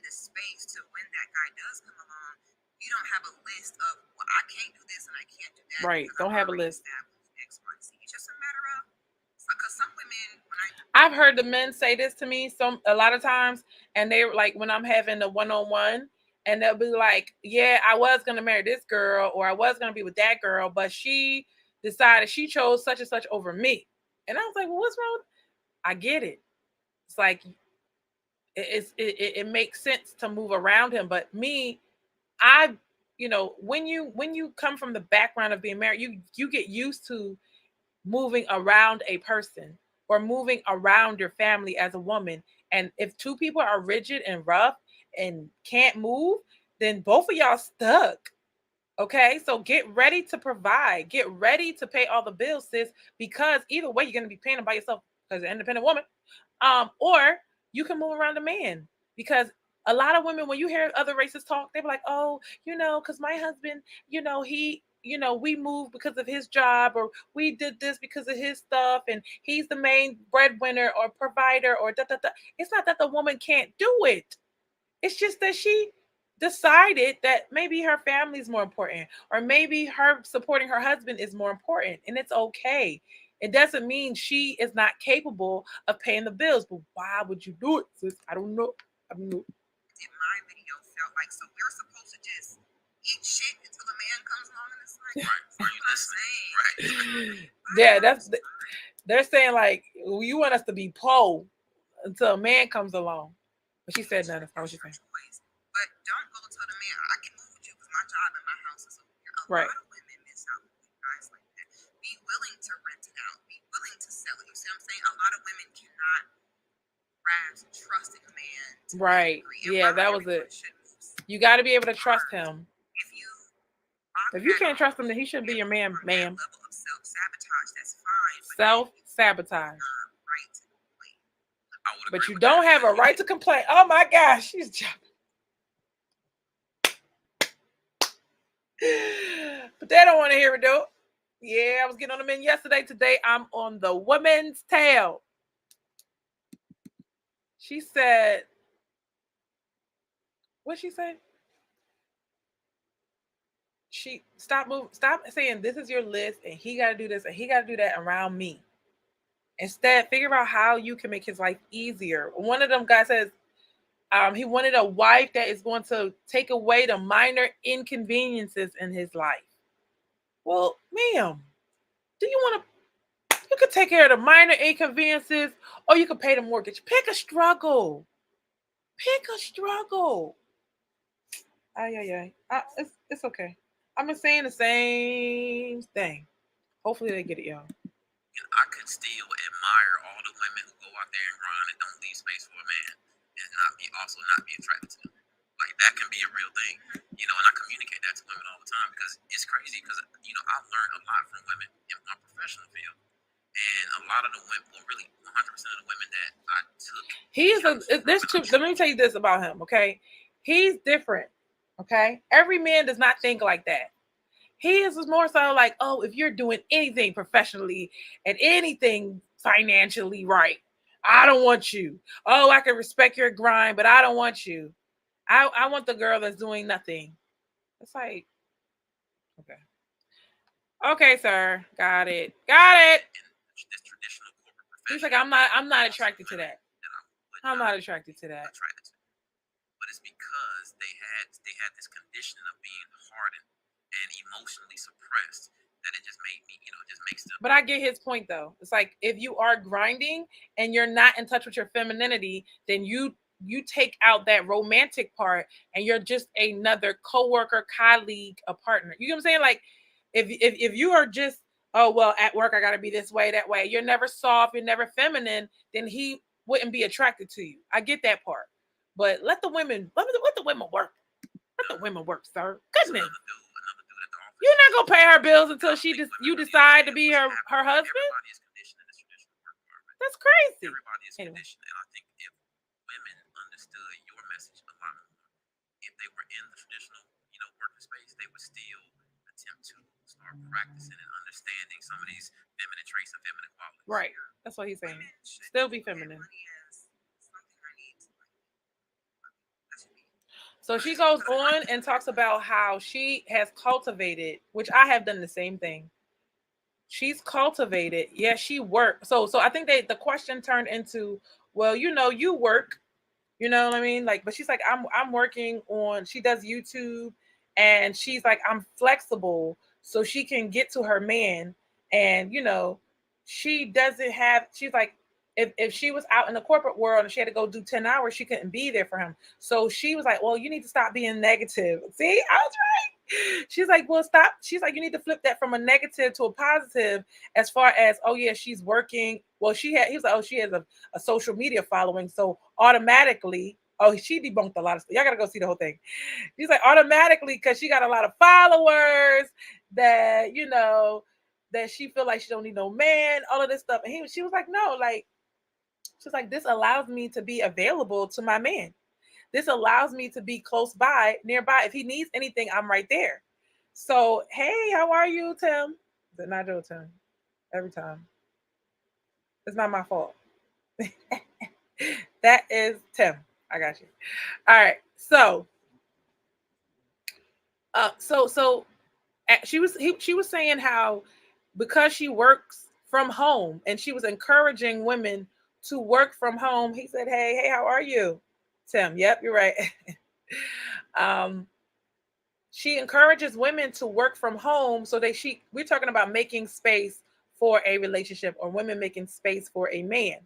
the space to when that guy does come along, you don't have a list of, well, I can't do this and I can't do that. Right. Don't have a list. X, Y, Z. It's just a matter of, because some women, I've heard the men say this to me a lot of times, and they're like, when I'm having a one-on-one, and they'll be like, yeah, I was going to marry this girl, or I was going to be with that girl, but she decided she chose such and such over me. And I was like, well, what's wrong? I get it. It's like, it makes sense to move around him. But me, when you come from the background of being married, you get used to moving around a person or moving around your family as a woman. And if two people are rigid and rough and can't move, then both of y'all stuck. Okay, so get ready to provide, get ready to pay all the bills, sis, because either way you're going to be paying them by yourself as an independent woman. Or you can move around a man, because a lot of women, when you hear other races talk, they be like, oh, because my husband, he, we moved because of his job, or we did this because of his stuff, and he's the main breadwinner or provider, or da, da, da. It's not that the woman can't do it. It's just that she decided that maybe her family is more important, or maybe her supporting her husband is more important, and it's okay. It doesn't mean she is not capable of paying the bills. But why would you do it, sis? I don't know. in my video felt like, so we're supposed to just eat shit until a man comes along, and it's like, Are you listening? Right. Yeah, they're saying like, you want us to be poor until a man comes along. But she said nothing. What was she saying? But don't go tell the man, I can move with you because my job and my house is over here. A Right. lot of women miss out with guys like that. Be willing to rent it out. Be willing to sell it. You see what I'm saying? A lot of women cannot grasp trusting a man. Right. Yeah, that was it. You got to be able to trust him. If you can't trust him, then he shouldn't be your man, ma'am. Level of self-sabotage, that's fine. Self-sabotage. Right to complain. But you don't have a right to complain. Oh my gosh, she's jumping. But they don't want to hear it though. Yeah, I was getting on the men yesterday. Today I'm on the woman's tail. She said, what'd she say? stop saying this is your list and he got to do this and he got to do that around me. Instead, figure out how you can make his life easier. One of them guys says he wanted a wife that is going to take away the minor inconveniences in his life. Well, ma'am, do you want to? You could take care of the minor inconveniences, or you could pay the mortgage. Pick a struggle. Pick a struggle. It's okay. I'm just saying the same thing. Hopefully they get it, y'all. And I could still admire all the women who go out there and grind and don't leave space for a man, and not be attracted to them. Like, that can be a real thing, you know. And I communicate that to women all the time because it's crazy. Because, you know, I've learned a lot from women in my professional field, and a lot of the women, well, really 100% of the women that I took. Let me tell you this about him, okay? He's different, okay? Every man does not think like that. He is more so like, oh, if you're doing anything professionally and anything financially right, I don't want you. Oh, I can respect your grind, but I don't want you. I want the girl that's doing nothing. It's like, okay, sir, got it. This traditional corporate profession. He's like, I'm not attracted to that. I'm not attracted to that. But it's because they had this condition of being hardened and emotionally suppressed that it just made me, you know, just makes them. But I get his point though. It's like, if you are grinding and you're not in touch with your femininity, then you take out that romantic part and you're just another coworker, colleague, a partner. You know what I'm saying? Like, if you are just, oh, well, at work I gotta be this way, that way, you're never soft, you're never feminine, then he wouldn't be attracted to you. I get that part. But let the women work. Let the women work, sir. Goodness. You're not gonna pay her bills until you decide to be her husband. Everybody is conditioned in this traditional work environment. That's crazy. Everybody is conditioned, and I think if women understood your message a lot more, if they were in the traditional, you know, working space, they would still attempt to start practicing and understanding some of these feminine traits and feminine qualities. Right. That's what he's saying. Still be feminine. So she goes on and talks about how she has cultivated, which I have done the same thing. She's cultivated. Yeah, she worked. So I think the question turned into, well, you know, you work, you know what I mean? Like, but she's like, I'm working on, she does YouTube, and she's like, I'm flexible so she can get to her man. And, you know, she's like, if she was out in the corporate world and she had to go do 10 hours, she couldn't be there for him. So she was like, well, you need to stop being negative. See, I was right. She's like, well, stop. She's like, you need to flip that from a negative to a positive, as far as, oh yeah, she's working. Well, he was like, oh, she has a social media following. So automatically, oh, she debunked a lot of stuff. Y'all got to go see the whole thing. She's like, automatically, because she got a lot of followers, that, you know, that she feel like she don't need no man, all of this stuff. And she was like, no, like, she's like, this allows me to be available to my man. This allows me to be close by, nearby. If he needs anything, I'm right there. So, hey, how are you, Tim? Is it not Joe, Tim? Every time. It's not my fault. That is Tim. I got you. All right. So she was saying how, because she works from home and she was encouraging women to work from home. He said, hey, how are you, Tim? Yep, you're right. She encourages women to work from home so we're talking about making space for a relationship, or women making space for a man.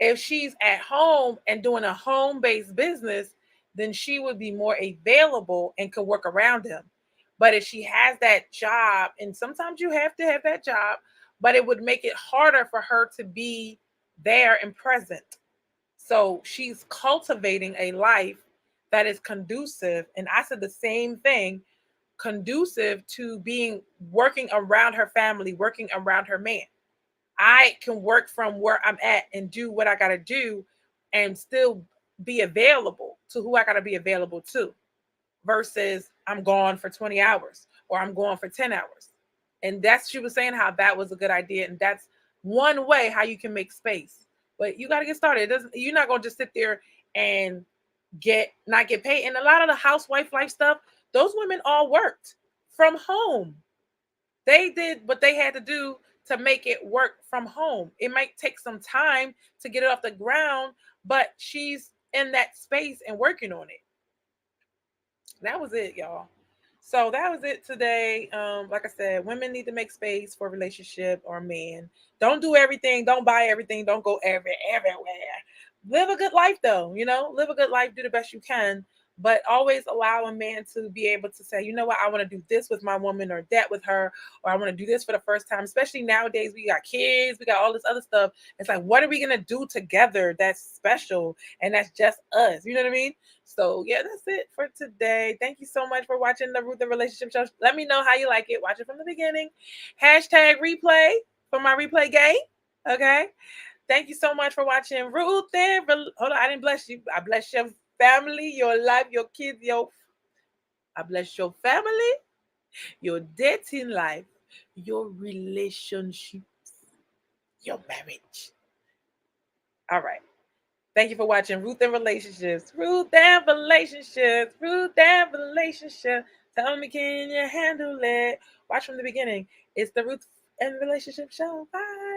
If she's at home and doing a home-based business, then she would be more available and could work around him. But if she has that job, and sometimes you have to have that job, but it would make it harder for her to be there and present. So she's cultivating a life that is conducive, and I said the same thing, conducive to working around her family, working around her man. I can work from where I'm at and do what I got to do and still be available to who I got to be available to, versus I'm gone for 20 hours or I'm gone for 10 hours. And she was saying how that was a good idea. And that's one way how you can make space. But you got to get started. You're not going to just sit there and not get paid. And a lot of the housewife life stuff, those women all worked. from home. They did what they had to do to make it work from home. It might take some time to get it off the ground, but she's in that space and working on it. That was it, y'all. So that was it today. Like I said, women need to make space for a relationship or a man. Don't do everything. Don't buy everything. Don't go everywhere. Live a good life, though. Live a good life. Do the best you can, but always allow a man to be able to say, you know what, I want to do this with my woman or that with her, or I want to do this for the first time. Especially nowadays, we got kids, we got all this other stuff. It's like, what are we gonna do together that's special and that's just us? You know what I mean? So yeah, that's it for today. Thank you so much for watching the Ruth and Relationship Show. Let me know how you like it. Watch it from the beginning. Hashtag replay for my replay game. Okay. Thank you so much for watching Ruth and hold on, I didn't bless you. I bless your family, your life, your kids, I bless your family, your dating life, your relationships, your marriage. All right. Thank you for watching Ruth and Relationships. Ruth and Relationships. Ruth and Relationships. Tell me, can you handle it? Watch from the beginning. It's the Ruth and Relationship Show. Bye.